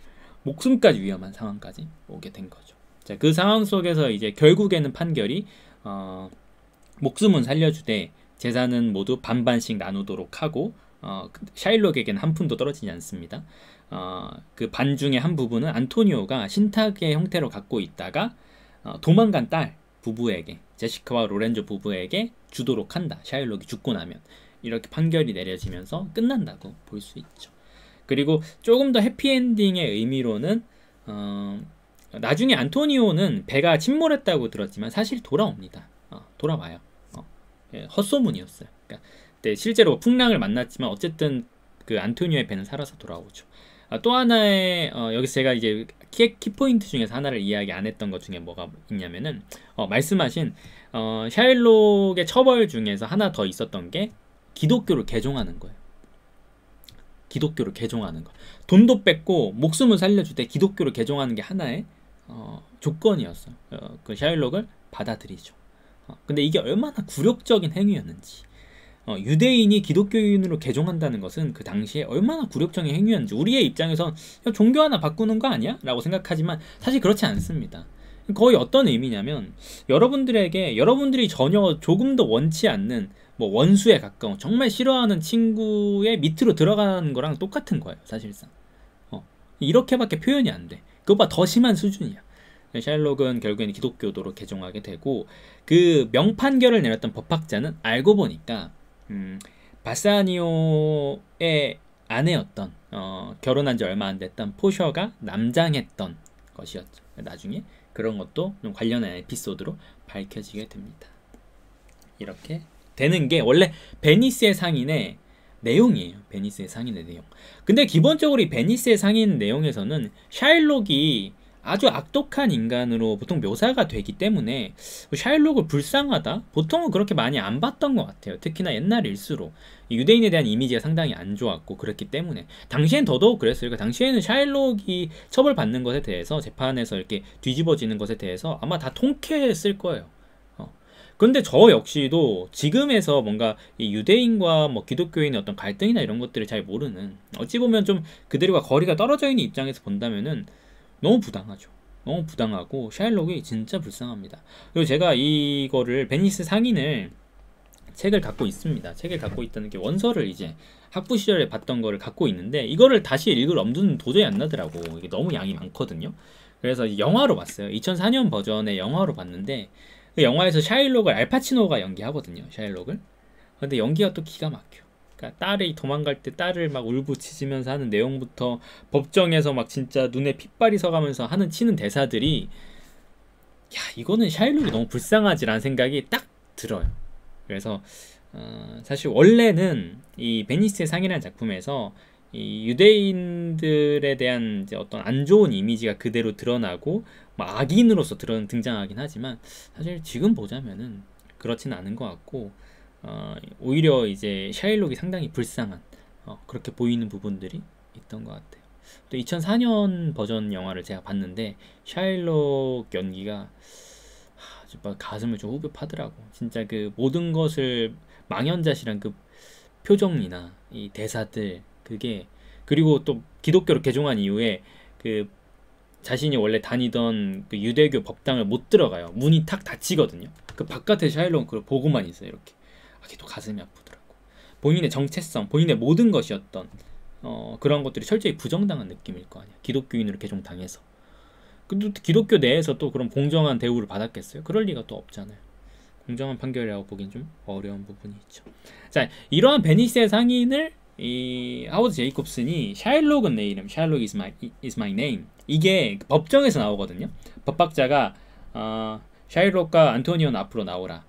목숨까지 위험한 상황까지 오게 된 거죠. 자, 그 상황 속에서 이제 결국에는 판결이 목숨은 살려주되 재산은 모두 반반씩 나누도록 하고 샤일록에게는 한 푼도 떨어지지 않습니다. 그 반 중에 한 부분은 안토니오가 신탁의 형태로 갖고 있다가 도망간 딸 부부에게 제시카와 로렌조 부부에게 주도록 한다. 샤일록이 죽고 나면 이렇게 판결이 내려지면서 끝난다고 볼 수 있죠. 그리고 조금 더 해피엔딩의 의미로는 나중에 안토니오는 배가 침몰했다고 들었지만 사실 돌아옵니다. 돌아와요. 예, 헛소문이었어요. 그러니까 실제로 풍랑을 만났지만 어쨌든 그 안토니오의 배는 살아서 돌아오죠. 또 하나의 여기서 제가 이제 키포인트 중에서 하나를 이야기 안 했던 것 중에 뭐가 있냐면은 말씀하신 샤일록의 처벌 중에서 하나 더 있었던 게 기독교를 개종하는 거예요. 기독교를 개종하는 거. 돈도 뺏고 목숨을 살려줄 때 기독교를 개종하는 게 하나의 조건이었어요. 그 샤일록을 받아들이죠. 근데 이게 얼마나 굴욕적인 행위였는지, 유대인이 기독교인으로 개종한다는 것은 그 당시에 얼마나 굴욕적인 행위였는지 우리의 입장에선 종교 하나 바꾸는 거 아니야? 라고 생각하지만 사실 그렇지 않습니다. 거의 어떤 의미냐면 여러분들이 전혀 조금도 원치 않는 뭐 원수에 가까운 정말 싫어하는 친구의 밑으로 들어가는 거랑 똑같은 거예요. 사실상 이렇게밖에 표현이 안 돼. 그것보다 더 심한 수준이야. 샤일록은 결국에는 기독교도로 개종하게 되고, 그 명판결을 내렸던 법학자는 알고 보니까 바사니오의 아내였던 결혼한 지 얼마 안 됐던 포셔가 남장했던 것이었죠. 나중에 그런 것도 좀 관련한 에피소드로 밝혀지게 됩니다. 이렇게 되는 게 원래 베니스의 상인의 내용이에요. 베니스의 상인의 내용. 근데 기본적으로 이 베니스의 상인 내용에서는 샤일록이 아주 악독한 인간으로 보통 묘사가 되기 때문에 샤일록을 불쌍하다? 보통은 그렇게 많이 안 봤던 것 같아요. 특히나 옛날일수록 유대인에 대한 이미지가 상당히 안 좋았고 그렇기 때문에 당시엔 더더욱 그랬어요. 그러니까 당시에는 샤일록이 처벌받는 것에 대해서 재판에서 이렇게 뒤집어지는 것에 대해서 아마 다 통쾌했을 거예요. 그런데 저 역시도 지금에서 뭔가 이 유대인과 뭐 기독교인의 어떤 갈등이나 이런 것들을 잘 모르는, 어찌 보면 좀 그들과 거리가 떨어져 있는 입장에서 본다면은 너무 부당하죠. 너무 부당하고 샤일록이 진짜 불쌍합니다. 그리고 제가 이거를 베니스 상인을 책을 갖고 있습니다. 책을 갖고 있다는 게 원서를 이제 학부 시절에 봤던 거를 갖고 있는데 이거를 다시 읽을 엄두는 도저히 안 나더라고. 이게 너무 양이 많거든요. 그래서 영화로 봤어요. 2004년 버전의 영화로 봤는데 그 영화에서 샤일록을 알파치노가 연기하거든요. 샤일록을. 근데 연기가 또 기가 막혀. 그러니까 딸이 도망갈 때 딸을 막 울부짖으면서 하는 내용부터 법정에서 막 진짜 눈에 핏발이 서가면서 치는 대사들이, 야, 이거는 샤일록이 너무 불쌍하지라는 생각이 딱 들어요. 그래서 사실 원래는 이 베니스의 상이라는 작품에서 이 유대인들에 대한 이제 어떤 안 좋은 이미지가 그대로 드러나고 막 악인으로서 등장하긴 하지만 사실 지금 보자면은 그렇지는 않은 것 같고, 오히려 이제 샤일록이 상당히 불쌍한 그렇게 보이는 부분들이 있던 것 같아요. 또 2004년 버전 영화를 제가 봤는데 샤일록 연기가 정말 가슴을 좀 후벼파더라고. 진짜 그 모든 것을 망연자실한 그 표정이나 이 대사들, 그게, 그리고 또 기독교로 개종한 이후에 그 자신이 원래 다니던 그 유대교 법당을 못 들어가요. 문이 탁 닫히거든요. 그 바깥에 샤일록은 그걸 보고만 있어요. 이렇게. 걔도 가슴이 아프더라고. 본인의 정체성, 본인의 모든 것이었던 그런 것들이 철저히 부정당한 느낌일 거 아니야. 기독교인으로 개종당해서. 근데 기독교 내에서 또 그런 공정한 대우를 받았겠어요? 그럴 리가 또 없잖아요. 공정한 판결이라고 보긴 좀 어려운 부분이 있죠. 자, 이러한 베니스의 상인을 이 하워드 제이콥슨이 샤일록은 내 이름, 샤일록 is my name, 이게 법정에서 나오거든요. 법학자가 샤일록과 안토니오는 앞으로 나오라.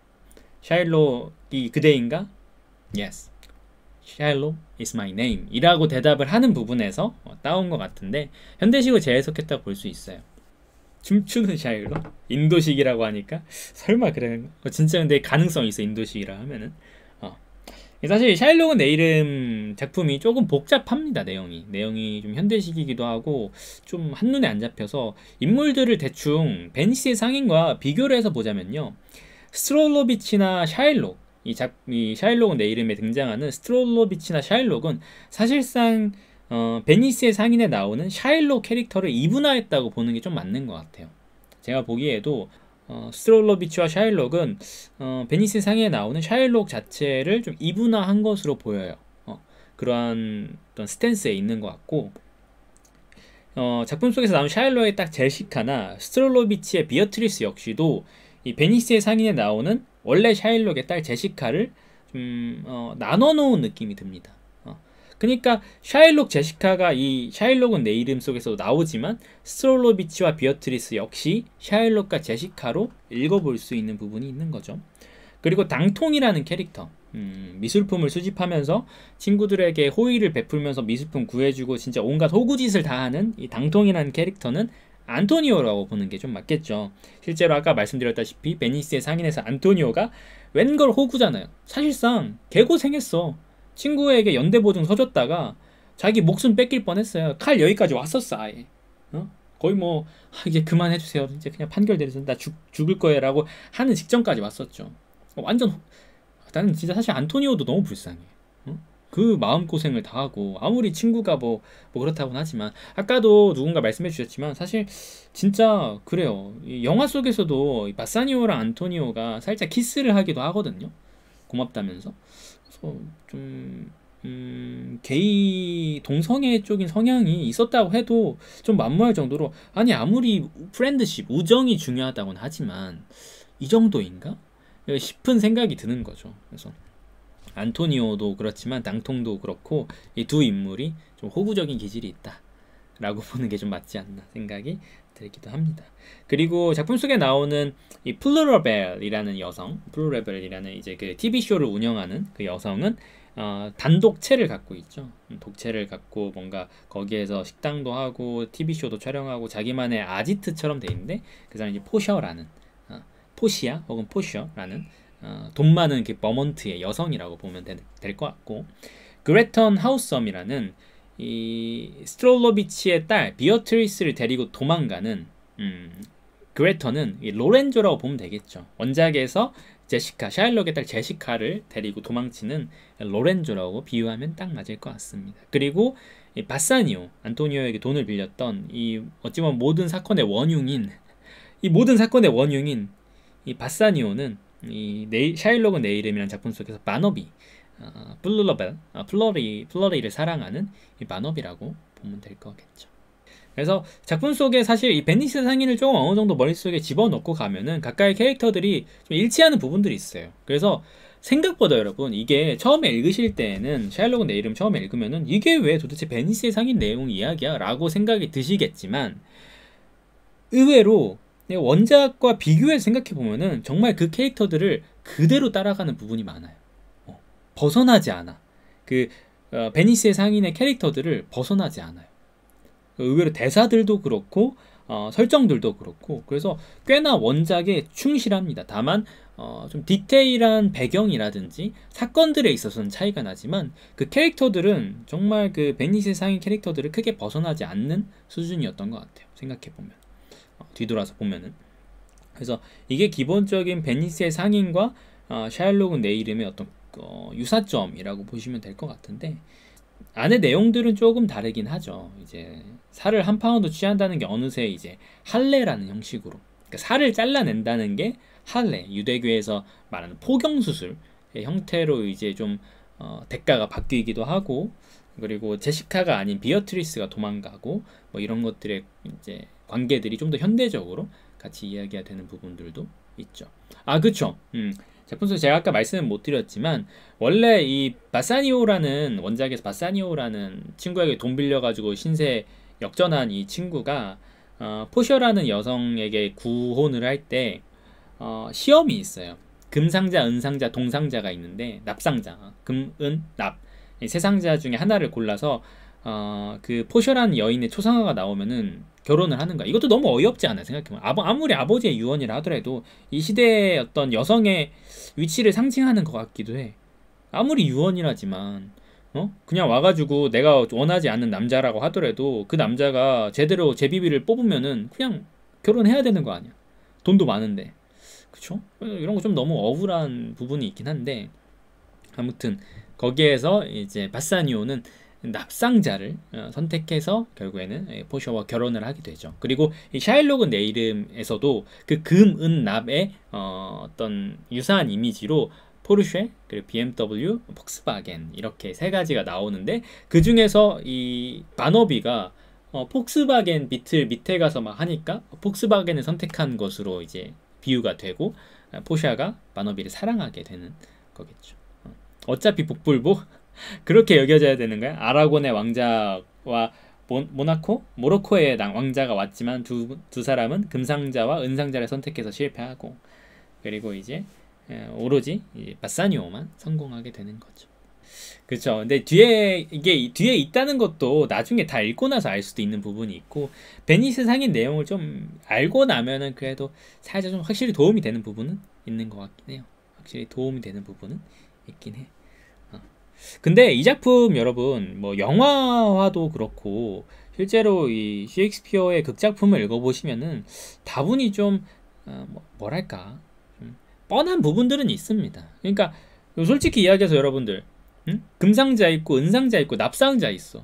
샤일록이 그대인가? Yes. 샤일록 is my name 이라고 대답을 하는 부분에서 따온 것 같은데 현대식으로 재해석했다고 볼 수 있어요. 춤추는 샤일록? 인도식이라고 하니까 설마 그래. 진짜 근데 가능성이 있어. 인도식이라 하면은. 사실 샤일록은 내 이름 작품이 조금 복잡합니다. 내용이 좀 현대식이기도 하고 좀 한눈에 안 잡혀서 인물들을 대충 베니스의 상인과 비교를 해서 보자면요, 스트롤로비치나 샤일록, 이 샤일록은 내 이름에 등장하는 스트롤로비치나 샤일록은 사실상 베니스의 상인에 나오는 샤일록 캐릭터를 이분화했다고 보는 게 좀 맞는 것 같아요. 제가 보기에도 스트롤로비치와 샤일록은 베니스의 상인에 나오는 샤일록 자체를 좀 이분화한 것으로 보여요. 그러한 어떤 스탠스에 있는 것 같고, 작품 속에서 나온 샤일록의 딱 제시카나 스트롤로비치의 비어트리스 역시도 이 베니스의 상인에 나오는 원래 샤일록의 딸 제시카를 좀 나눠놓은 느낌이 듭니다. 그러니까 샤일록 제시카가 이 샤일록은 내 이름 속에서 나오지만 스트롤로비치와 비어트리스 역시 샤일록과 제시카로 읽어볼 수 있는 부분이 있는 거죠. 그리고 당통이라는 캐릭터, 미술품을 수집하면서 친구들에게 호의를 베풀면서 미술품 구해주고 진짜 온갖 호구짓을 다 하는 이 당통이라는 캐릭터는 안토니오라고 보는 게 좀 맞겠죠. 실제로 아까 말씀드렸다시피 베니스의 상인에서 안토니오가 웬걸 호구잖아요. 사실상 개고생했어. 친구에게 연대보증 서줬다가 자기 목숨 뺏길 뻔했어요. 칼 여기까지 왔었어 아예. 거의 뭐 이제 그만해주세요. 이제 그냥 판결 내려서 나 죽을 거예요 라고 하는 직전까지 왔었죠. 완전 나는 진짜 사실 안토니오도 너무 불쌍해. 그 마음고생을 다 하고 아무리 친구가 뭐 그렇다고는 하지만 아까도 누군가 말씀해 주셨지만 사실 진짜 그래요. 이 영화 속에서도 바사니오랑 안토니오가 살짝 키스를 하기도 하거든요. 고맙다면서. 그래서 좀 게이 동성애 쪽인 성향이 있었다고 해도 좀 만무할 정도로 아니 아무리 프렌드십 우정이 중요하다고는 하지만 이 정도인가 싶은 생각이 드는 거죠. 그래서 안토니오도 그렇지만 당통도 그렇고 이 두 인물이 좀 호구적인 기질이 있다 라고 보는 게 좀 맞지 않나 생각이 들기도 합니다. 그리고 작품 속에 나오는 이 플루러벨이라는 여성, 플루러벨이라는 이제 그 TV쇼를 운영하는 그 여성은 단독체를 갖고 있죠. 독체를 갖고 뭔가 거기에서 식당도 하고 TV쇼도 촬영하고 자기만의 아지트처럼 돼 있는데 그 사람이 이제 포셔라는 포시아 혹은 포셔라는 돈 많은 그 버몬트의 여성이라고 보면 될 것 같고 그레턴 하우썸이라는 이 스트롤로비치의 딸 비어트리스를 데리고 도망가는 그레턴은 이 로렌조라고 보면 되겠죠. 원작에서 제시카, 샤일록의 딸 제시카를 데리고 도망치는 로렌조라고 비유하면 딱 맞을 것 같습니다. 그리고 이 바사니오, 안토니오에게 돈을 빌렸던 이 어찌 보면 모든 사건의 원흉인 이 바사니오는 이 샤일록은 내 이름이라는 작품 속에서 마너비, 플러리를 사랑하는 이 마너비라고 보면 될 거겠죠. 그래서 작품 속에 사실 이 베니스 상인을 조금 어느 정도 머릿속에 집어넣고 가면은 가까이 캐릭터들이 좀 일치하는 부분들이 있어요. 그래서 생각보다 여러분 이게 처음에 읽으실 때에는 샤일록은 내 이름 처음에 읽으면은 이게 왜 도대체 베니스의 상인 내용 이야기야? 라고 생각이 드시겠지만 의외로 원작과 비교해서 생각해보면은 정말 그 캐릭터들을 그대로 따라가는 부분이 많아요. 벗어나지 않아. 베니스의 상인의 캐릭터들을 벗어나지 않아요. 의외로 대사들도 그렇고 설정들도 그렇고 그래서 꽤나 원작에 충실합니다. 다만 좀 디테일한 배경이라든지 사건들에 있어서는 차이가 나지만 그 캐릭터들은 정말 그 베니스의 상인 캐릭터들을 크게 벗어나지 않는 수준이었던 것 같아요. 생각해보면 뒤돌아서 보면은 그래서 이게 기본적인 베니스의 상인과 샤일록은 내 이름의 어떤 유사점이라고 보시면 될 것 같은데 안의 내용들은 조금 다르긴 하죠. 이제 살을 한 파운드 취한다는 게 어느새 이제 할례라는 형식으로 그러니까 살을 잘라낸다는 게 할례 유대교에서 말하는 포경수술의 형태로 이제 좀 대가가 바뀌기도 하고 그리고 제시카가 아닌 비어트리스가 도망가고 뭐 이런 것들의 이제 관계들이 좀 더 현대적으로 같이 이야기가 되는 부분들도 있죠. 그쵸. 작품 속에 제가 아까 말씀은 못 드렸지만 원래 이 바사니오라는 원작에서 바사니오라는 친구에게 돈 빌려가지고 신세 역전한 이 친구가 포셔라는 여성에게 구혼을 할 때 시험이 있어요. 금상자, 은상자, 동상자가 있는데 납상자, 금, 은, 납 세 상자 중에 하나를 골라서 그 포셔라는 여인의 초상화가 나오면은 결혼을 하는 거야. 이것도 너무 어이없지 않아요? 생각해보면 아무리 아버지의 유언이라 하더라도 이 시대의 어떤 여성의 위치를 상징하는 것 같기도 해. 아무리 유언이라지만 그냥 와가지고 내가 원하지 않는 남자라고 하더라도 그 남자가 제대로 제비비를 뽑으면은 그냥 결혼해야 되는 거 아니야. 돈도 많은데 그쵸? 이런 거 좀 너무 억울한 부분이 있긴 한데 아무튼 거기에서 이제 바사니오는 납상자를 선택해서 결국에는 포셔와 결혼을 하게 되죠. 그리고 이 샤일록은 내 이름에서도 그 금, 은, 납의 어떤 유사한 이미지로 포르쉐, 그리고 BMW, 폭스바겐 이렇게 세 가지가 나오는데 그 중에서 이 바너비가 폭스바겐 비틀 밑에 가서 막 하니까 폭스바겐을 선택한 것으로 이제 비유가 되고 포샤가 바너비를 사랑하게 되는 거겠죠. 어차피 복불복 그렇게 여겨져야 되는 거야. 아라곤의 왕자와 모로코의 왕자가 왔지만 두 사람은 금상자와 은상자를 선택해서 실패하고, 그리고 이제 오로지 바사니오만 성공하게 되는 거죠. 그렇죠. 근데 뒤에 있다는 것도 나중에 다 읽고 나서 알 수도 있는 부분이 있고, 베니스 상인 내용을 좀 알고 나면은 그래도 살짝 좀 확실히 도움이 되는 부분은 있는 것 같긴 해요. 확실히 도움이 되는 부분은 있긴 해. 근데 이 작품 여러분 뭐 영화화도 그렇고 실제로 이 셰익스피어의 극작품을 읽어보시면은 다분히 좀 뭐랄까 좀 뻔한 부분들은 있습니다. 그러니까 솔직히 이야기해서 여러분들 금상자 있고 은상자 있고 납상자 있어.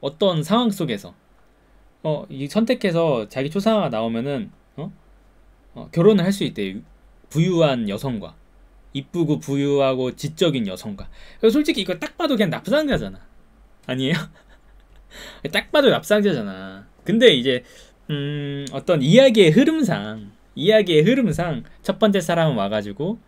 어떤 상황 속에서 이 선택해서 자기 초상화가 나오면은 결혼을 할 수 있대. 부유한 여성과 이쁘고 부유하고 지적인 여성과. 그래서 솔직히 이거 딱 봐도 그냥 납상자잖아. 아니에요? 딱 봐도 납상자잖아. 근데 이제 어떤 이야기의 흐름상 첫 번째 사람은 와가지고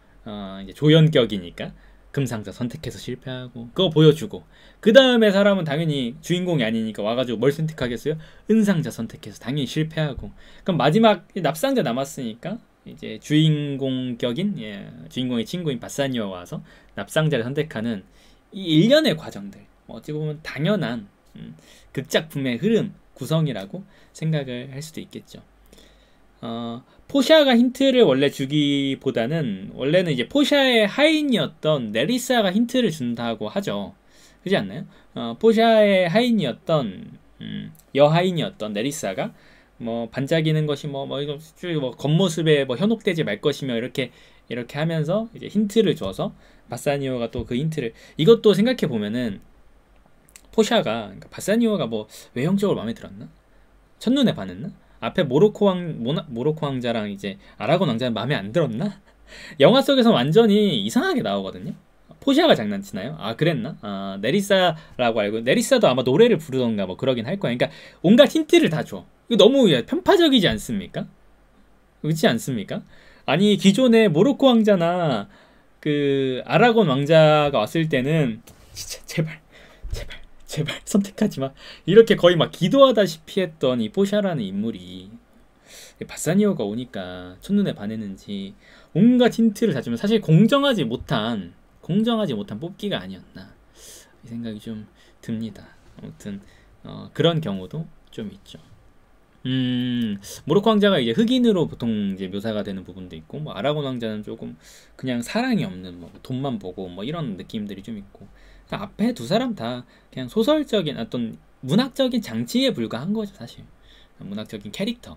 이제 조연격이니까 금상자 선택해서 실패하고 그거 보여주고, 그 다음에 사람은 당연히 주인공이 아니니까 와가지고 뭘 선택하겠어요? 은상자 선택해서 당연히 실패하고, 그럼 마지막 납상자 남았으니까 이제 주인공격인 주인공의 친구인 바사니오가 와서 납상자를 선택하는 이 일련의 과정들, 어찌 보면 당연한 극작품의 흐름 구성이라고 생각을 할 수도 있겠죠. 포샤가 힌트를 원래 주기보다는 원래는 이제 포샤의 하인이었던 네리사가 힌트를 준다고 하죠. 그렇지 않나요? 포샤의 하인이었던 여하인이었던 네리사가 뭐 반짝이는 것이 뭐 겉모습에 뭐 현혹되지 말 것이며 이렇게 하면서 이제 힌트를 줘서 바사니오가 또 그 힌트를, 이것도 생각해 보면은 포샤가 그러니까 바사니오가 뭐 외형적으로 마음에 들었나? 첫눈에 반했나? 앞에 모로코 왕자랑 이제 아라곤 왕자는 마음에 안 들었나? 영화 속에서 완전히 이상하게 나오거든요. 포샤가 장난치나요? 아 그랬나? 네리사라고 알고, 네리사도 아마 노래를 부르던가 뭐 그러긴 할 거야. 그러니까 온갖 힌트를 다 줘. 이거 너무 편파적이지 않습니까? 그렇지 않습니까? 아니 기존에 모로코 왕자나 그 아라곤 왕자가 왔을 때는 진짜 제발 선택하지 마, 이렇게 거의 막 기도하다시피 했던 이 포샤라는 인물이 바사니오가 오니까 첫눈에 반했는지 온갖 힌트를 다 주면 사실 공정하지 못한 뽑기가 아니었나, 이 생각이 좀 듭니다. 아무튼 그런 경우도 좀 있죠. 모로코 왕자가 이제 흑인으로 보통 이제 묘사가 되는 부분도 있고, 뭐 아라곤 왕자는 조금 그냥 사랑이 없는 뭐 돈만 보고 뭐 이런 느낌들이 좀 있고, 앞에 두 사람 다 그냥 소설적인 어떤 문학적인 장치에 불과한 거죠, 사실. 문학적인 캐릭터.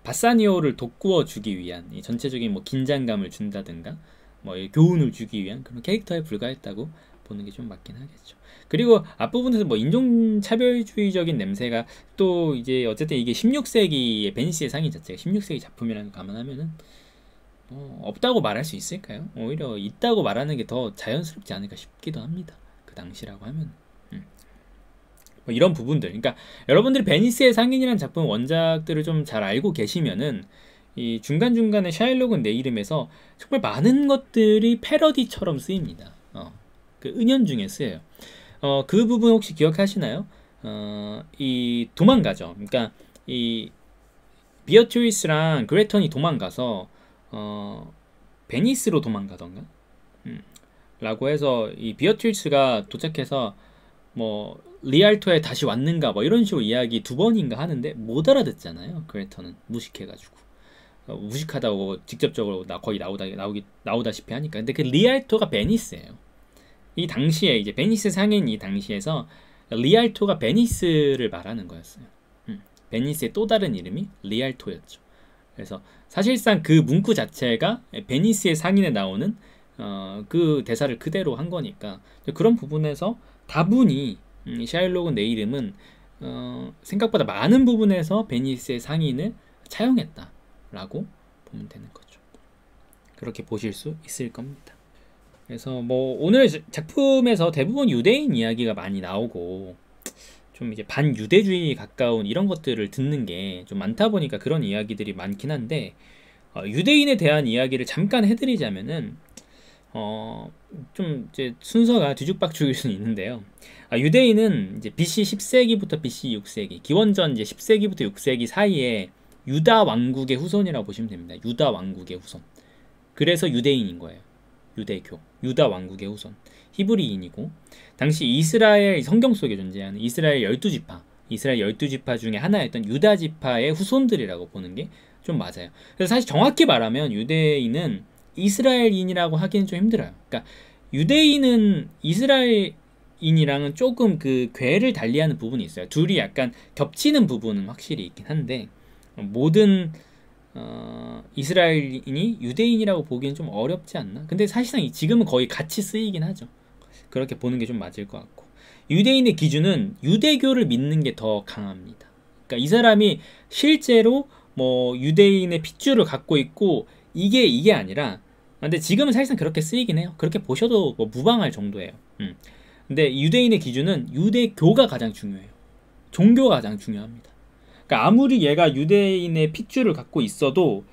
바사니오를 돋구어 주기 위한 이 전체적인 뭐 긴장감을 준다든가 뭐 교훈을 주기 위한 그런 캐릭터에 불과했다고 보는 게 좀 맞긴 하겠죠. 그리고 앞부분에서 뭐 인종차별주의적인 냄새가 또 이제 어쨌든 이게 16세기의 베니스의 상인 자체가 16세기 작품이라는 거 감안하면은 없다고 말할 수 있을까요? 오히려 있다고 말하는 게 더 자연스럽지 않을까 싶기도 합니다. 그 당시라고 하면. 뭐 이런 부분들. 그러니까 여러분들이 베니스의 상인이라는 작품 원작들을 좀 잘 알고 계시면은 이 중간중간에 샤일록은 내 이름에서 정말 많은 것들이 패러디처럼 쓰입니다. 그 은연중에 쓰여요. 그 부분 혹시 기억하시나요? 이 도망가죠. 그러니까 이 비어트리스랑 그레턴이 도망가서 베니스로 도망가던가 라고 해서 이 비어트리스가 도착해서 뭐 리알토에 다시 왔는가 뭐 이런 식으로 이야기 두 번인가 하는데 못 알아듣잖아요. 그레턴은 무식해가지고 무식하다고 직접적으로 거의 나오다시피 하니까. 근데 그 리알토가 베니스예요. 이 당시에 이제 베니스 상인 이 당시에서 리알토가 베니스를 말하는 거였어요. 베니스의 또 다른 이름이 리알토였죠. 그래서 사실상 그 문구 자체가 베니스의 상인에 나오는 그 대사를 그대로 한 거니까 그런 부분에서 다분히 샤일록은 내 이름은 생각보다 많은 부분에서 베니스의 상인을 차용했다라고 보면 되는 거죠. 그렇게 보실 수 있을 겁니다. 그래서 뭐 오늘 작품에서 대부분 유대인 이야기가 많이 나오고 좀 이제 반유대주의에 가까운 이런 것들을 듣는 게 좀 많다 보니까 그런 이야기들이 많긴 한데 유대인에 대한 이야기를 잠깐 해드리자면은 좀 이제 순서가 뒤죽박죽일 수는 있는데요. 유대인은 이제 BC 10세기부터 BC 6세기, 기원전 이제 10세기부터 6세기 사이에 유다 왕국의 후손이라고 보시면 됩니다. 유다 왕국의 후손. 그래서 유대인인 거예요. 유대교, 유다 왕국의 후손. 히브리인이고, 당시 이스라엘 성경 속에 존재하는 이스라엘 12지파, 이스라엘 12지파 중에 하나였던 유다 지파의 후손들이라고 보는 게 좀 맞아요. 그래서 사실 정확히 말하면 유대인은 이스라엘인이라고 하기는 좀 힘들어요. 그러니까 유대인은 이스라엘인이랑은 조금 그 궤를 달리하는 부분이 있어요. 둘이 약간 겹치는 부분은 확실히 있긴 한데, 모든 이스라엘인이 유대인이라고 보기엔 좀 어렵지 않나? 근데 사실상 지금은 거의 같이 쓰이긴 하죠. 그렇게 보는 게 좀 맞을 것 같고, 유대인의 기준은 유대교를 믿는 게 더 강합니다. 그러니까 이 사람이 실제로 뭐 유대인의 핏줄을 갖고 있고 이게 아니라, 근데 지금은 사실상 그렇게 쓰이긴 해요. 그렇게 보셔도 뭐 무방할 정도예요. 근데 유대인의 기준은 유대교가 가장 중요해요. 종교가 가장 중요합니다. 그러니까 아무리 얘가 유대인의 핏줄을 갖고 있어도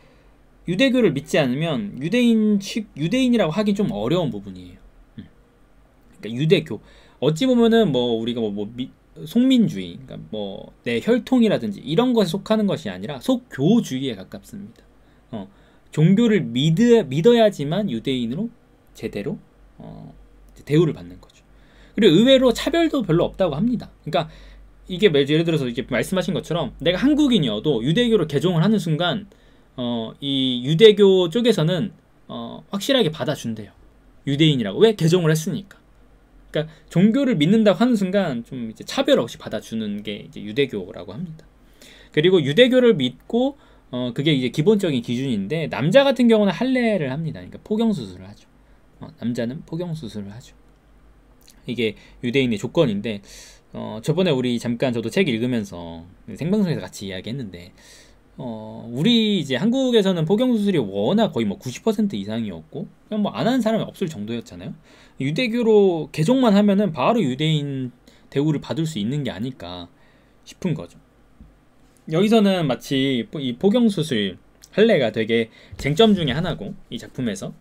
유대교를 믿지 않으면 유대인이라고 하긴 좀 어려운 부분이에요. 그러니까 유대교, 어찌 보면은 뭐 우리가 속민주의, 그러니까 뭐 내 혈통이라든지 이런 것에 속하는 것이 아니라 속교주의에 가깝습니다. 종교를 믿어야지만 유대인으로 제대로 대우를 받는 거죠. 그리고 의외로 차별도 별로 없다고 합니다. 그러니까 이게 예를 들어서 이렇게 말씀하신 것처럼 내가 한국인이어도 유대교를 개종을 하는 순간 이 유대교 쪽에서는 확실하게 받아준대요. 유대인이라고. 왜? 개종을 했으니까. 그러니까 종교를 믿는다고 하는 순간 좀 이제 차별 없이 받아주는 게 이제 유대교라고 합니다. 그리고 유대교를 믿고 그게 이제 기본적인 기준인데, 남자 같은 경우는 할례를 합니다. 그러니까 포경 수술을 하죠. 남자는 포경 수술을 하죠. 이게 유대인의 조건인데, 저번에 우리 잠깐 저도 책 읽으면서 생방송에서 같이 이야기했는데, 우리 이제 한국에서는 포경 수술이 워낙 거의 뭐 90% 이상이었고, 그냥 뭐 안 하는 사람이 없을 정도였잖아요. 유대교로 개종만 하면은 바로 유대인 대우를 받을 수 있는 게 아닐까 싶은 거죠. 여기서는 마치 이 포경 수술 할례가 되게 쟁점 중에 하나고, 이 작품에서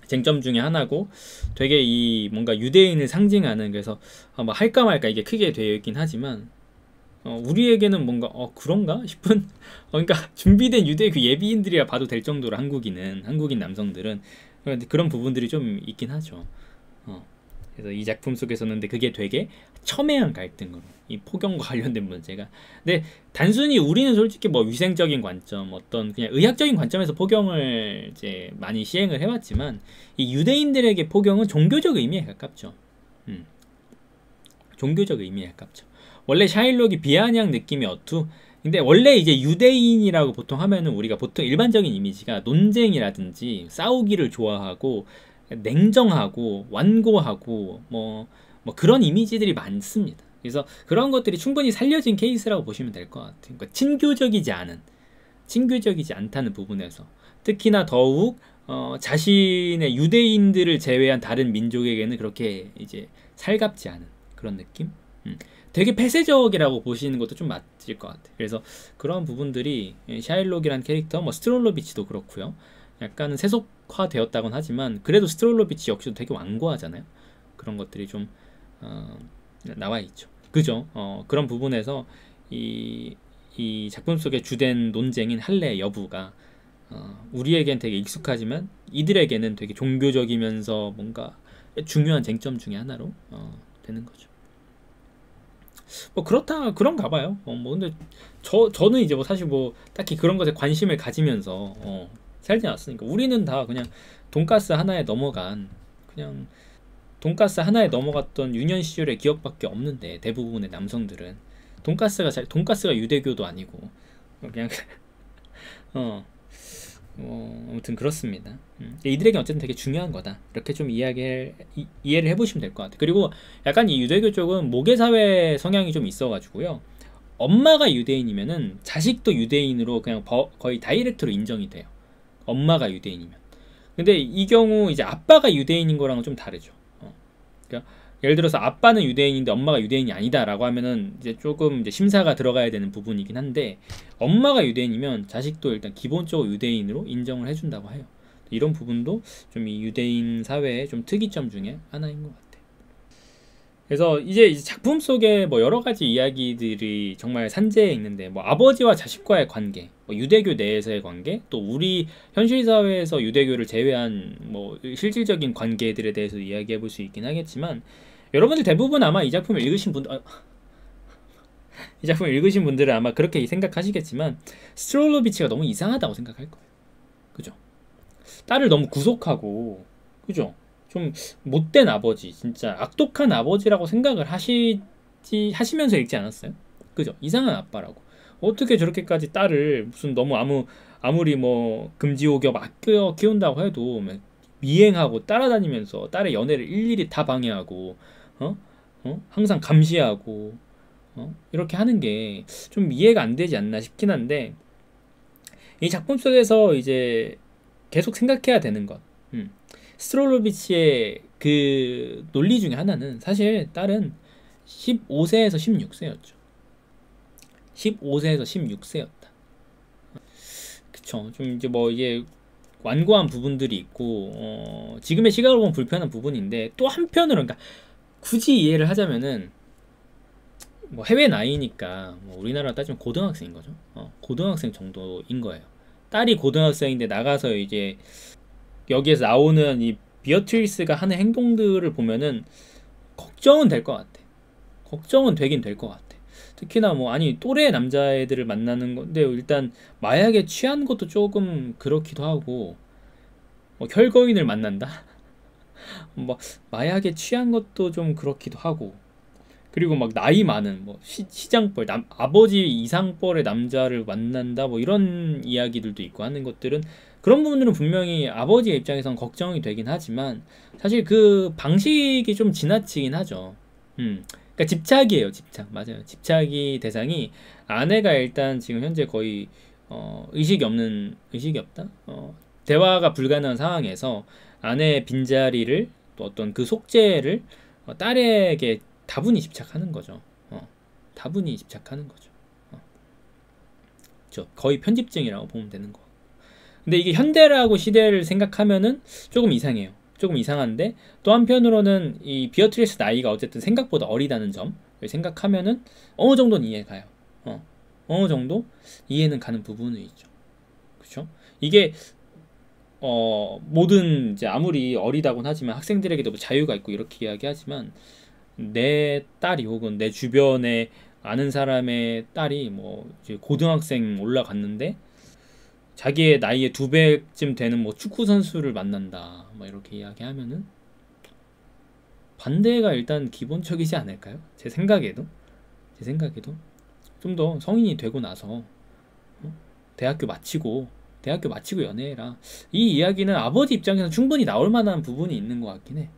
쟁점 중에 하나고, 되게 이 뭔가 유대인을 상징하는, 그래서 뭐 할까 말까 이게 크게 되어 있긴 하지만 우리에게는 뭔가 그런가 싶은 그러니까 준비된 유대교 예비인들이라 봐도 될 정도로 한국인 남성들은 그런 부분들이 좀 있긴 하죠. 그래서 이 작품 속에서는 근데 그게 되게 첨예한 갈등으로, 이 포경과 관련된 문제가. 근데 단순히 우리는 솔직히 뭐 위생적인 관점, 어떤 그냥 의학적인 관점에서 포경을 이제 많이 시행을 해왔지만, 이 유대인들에게 포경은 종교적 의미에 가깝죠. 종교적 의미에 가깝죠. 원래 샤일록이 비아냥 느낌이 근데 원래 이제 유대인이라고 보통 하면은 우리가 보통 일반적인 이미지가 논쟁이라든지 싸우기를 좋아하고 냉정하고 완고하고 뭐 그런 이미지들이 많습니다. 그래서 그런 것들이 충분히 살려진 케이스라고 보시면 될 것 같아요. 그러니까 친교적이지 않다는 부분에서, 특히나 더욱 자신의 유대인들을 제외한 다른 민족에게는 그렇게 이제 살갑지 않은 그런 느낌? 되게 폐쇄적이라고 보시는 것도 좀 맞을 것 같아요. 그래서 그런 부분들이 샤일록이란 캐릭터, 뭐 스트롤로비치도 그렇고요. 약간은 세속화되었다곤 하지만 그래도 스트롤로비치 역시도 되게 완고하잖아요. 그런 것들이 좀 나와 있죠. 그죠? 그런 부분에서 이 작품 속의 주된 논쟁인 할례 여부가 우리에겐 되게 익숙하지만 이들에게는 되게 종교적이면서 뭔가 중요한 쟁점 중에 하나로 되는 거죠. 뭐 그런가 봐요. 뭐 근데 저는 이제 뭐 사실 뭐 딱히 그런 것에 관심을 가지면서 살지 않았으니까, 우리는 다 그냥 돈가스 하나에 넘어갔던 유년 시절의 기억밖에 없는데, 대부분의 남성들은 돈가스가 유대교도 아니고 그냥 아무튼 그렇습니다. 이들에게 어쨌든 되게 중요한 거다, 이렇게 좀 이해를 해보시면 될 것 같아요. 그리고 약간 이 유대교 쪽은 모계사회 성향이 좀 있어가지고요, 엄마가 유대인이면은 자식도 유대인으로 그냥 거의 다이렉트로 인정이 돼요. 엄마가 유대인이면. 근데 이 경우 이제 아빠가 유대인인 거랑은 좀 다르죠. 그러니까 예를 들어서 아빠는 유대인인데 엄마가 유대인이 아니다라고 하면은 이제 조금 이제 심사가 들어가야 되는 부분이긴 한데, 엄마가 유대인이면 자식도 일단 기본적으로 유대인으로 인정을 해준다고 해요. 이런 부분도 좀 이 유대인 사회의 좀 특이점 중에 하나인 것 같아요. 그래서 이제 작품 속에 뭐 여러 가지 이야기들이 정말 산재해 있는데, 뭐 아버지와 자식과의 관계, 뭐 유대교 내에서의 관계, 또 우리 현실 사회에서 유대교를 제외한 뭐 실질적인 관계들에 대해서 이야기해 볼 수 있긴 하겠지만, 여러분들 대부분 아마 이 작품을 읽으신 분들, 이 작품을 읽으신 분들은 아마 그렇게 생각하시겠지만, 스트롤로비치가 너무 이상하다고 생각할 거예요. 그죠? 딸을 너무 구속하고, 그죠? 좀 못된 아버지, 진짜 악독한 아버지라고 생각을 하시면서 읽지 않았어요? 그죠? 이상한 아빠라고. 어떻게 저렇게까지 딸을 무슨 너무 아무리 뭐 금지옥엽 아껴 키운다고 해도 미행하고 따라다니면서 딸의 연애를 일일이 다 방해하고, 항상 감시하고, 이렇게 하는 게 좀 이해가 안 되지 않나 싶긴 한데, 이 작품 속에서 이제 계속 생각해야 되는 것, 스트롤로비치의 그 논리 중에 하나는, 사실 딸은 15세에서 16세였죠. 15세에서 16세였다. 그쵸. 좀 이제 뭐 이게 완고한 부분들이 있고, 지금의 시각으로 보면 불편한 부분인데, 또 한편으로, 그러니까 굳이 이해를 하자면은, 뭐 해외 나이니까 뭐 우리나라 따지면 고등학생인 거죠. 고등학생 정도인 거예요. 딸이 고등학생인데 나가서 이제 여기에서 나오는 이 비어트리스가 하는 행동들을 보면은 걱정은 될 것 같아. 걱정은 되긴 될 것 같아. 특히나 뭐 아니 또래 남자애들을 만나는 건데, 일단 마약에 취한 것도 조금 그렇기도 하고, 뭐 혈거인을 만난다? 뭐 마약에 취한 것도 좀 그렇기도 하고, 그리고 막 나이 많은 뭐 시장뻘 아버지 이상뻘의 남자를 만난다, 뭐 이런 이야기들도 있고 하는 것들은, 그런 부분들은 분명히 아버지의 입장에선 걱정이 되긴 하지만, 사실 그 방식이 좀 지나치긴 하죠. 그러니까 집착이에요. 집착. 맞아요. 집착이 대상이, 아내가 일단 지금 현재 거의 의식이 없다, 대화가 불가능한 상황에서 아내의 빈자리를, 또 어떤 그 속죄를 딸에게 다분히 집착하는 거죠. 다분히 집착하는 거죠. 거의 편집증이라고 보면 되는 거. 근데 이게 현대라고 시대를 생각하면은 조금 이상해요. 조금 이상한데, 또 한편으로는 이 비어트리스 나이가 어쨌든 생각보다 어리다는 점을 생각하면은 어느 정도는 이해가요. 어느 정도 이해는 가는 부분은 있죠. 그렇죠? 이게 모든 이제 아무리 어리다고는 하지만 학생들에게도 뭐 자유가 있고 이렇게 이야기하지만, 내 딸이 혹은 내 주변에 아는 사람의 딸이 뭐 이제 고등학생 올라갔는데 자기의 나이의 2배쯤 되는 뭐 축구 선수를 만난다, 뭐 이렇게 이야기하면은 반대가 일단 기본적이지 않을까요? 제 생각에도 좀 더 성인이 되고 나서 대학교 마치고 연애해라, 이 이야기는 아버지 입장에서 충분히 나올 만한 부분이 있는 것 같긴 해.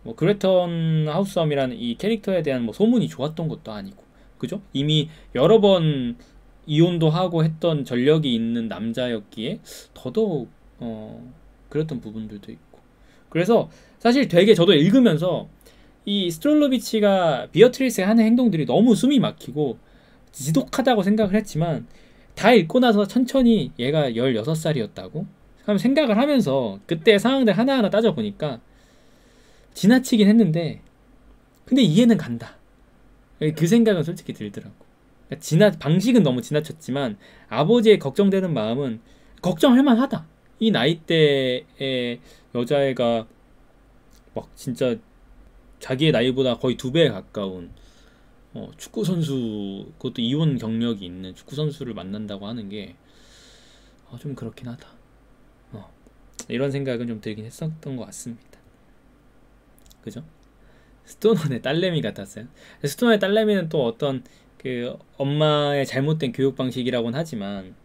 뭐 그레턴 하우스엄이라는 이 캐릭터에 대한 뭐 소문이 좋았던 것도 아니고, 그죠? 이미 여러 번 이혼도 하고 했던 전력이 있는 남자였기에 더더욱 그랬던 부분들도 있고, 그래서 사실 되게 저도 읽으면서 이 스트롤로비치가 비어트리스가 하는 행동들이 너무 숨이 막히고 지독하다고 생각을 했지만, 다 읽고 나서 천천히 얘가 16살이었다고 생각을 하면서 그때 상황들 하나하나 따져보니까 지나치긴 했는데, 근데 이해는 간다, 그 생각은 솔직히 들더라고. 그러니까 방식은 너무 지나쳤지만 아버지의 걱정되는 마음은 걱정할 만하다. 이 나이대의 여자애가 막 진짜 자기의 나이보다 거의 2배에 가까운 축구 선수, 그것도 이혼 경력이 있는 축구 선수를 만난다고 하는 게 좀 그렇긴 하다. 이런 생각은 좀 들긴 했었던 것 같습니다. 그죠? 스토너의 딸내미 같았어요. 스토너의 딸내미는 또 어떤 그 엄마의 잘못된 교육 방식이라고는 하지만,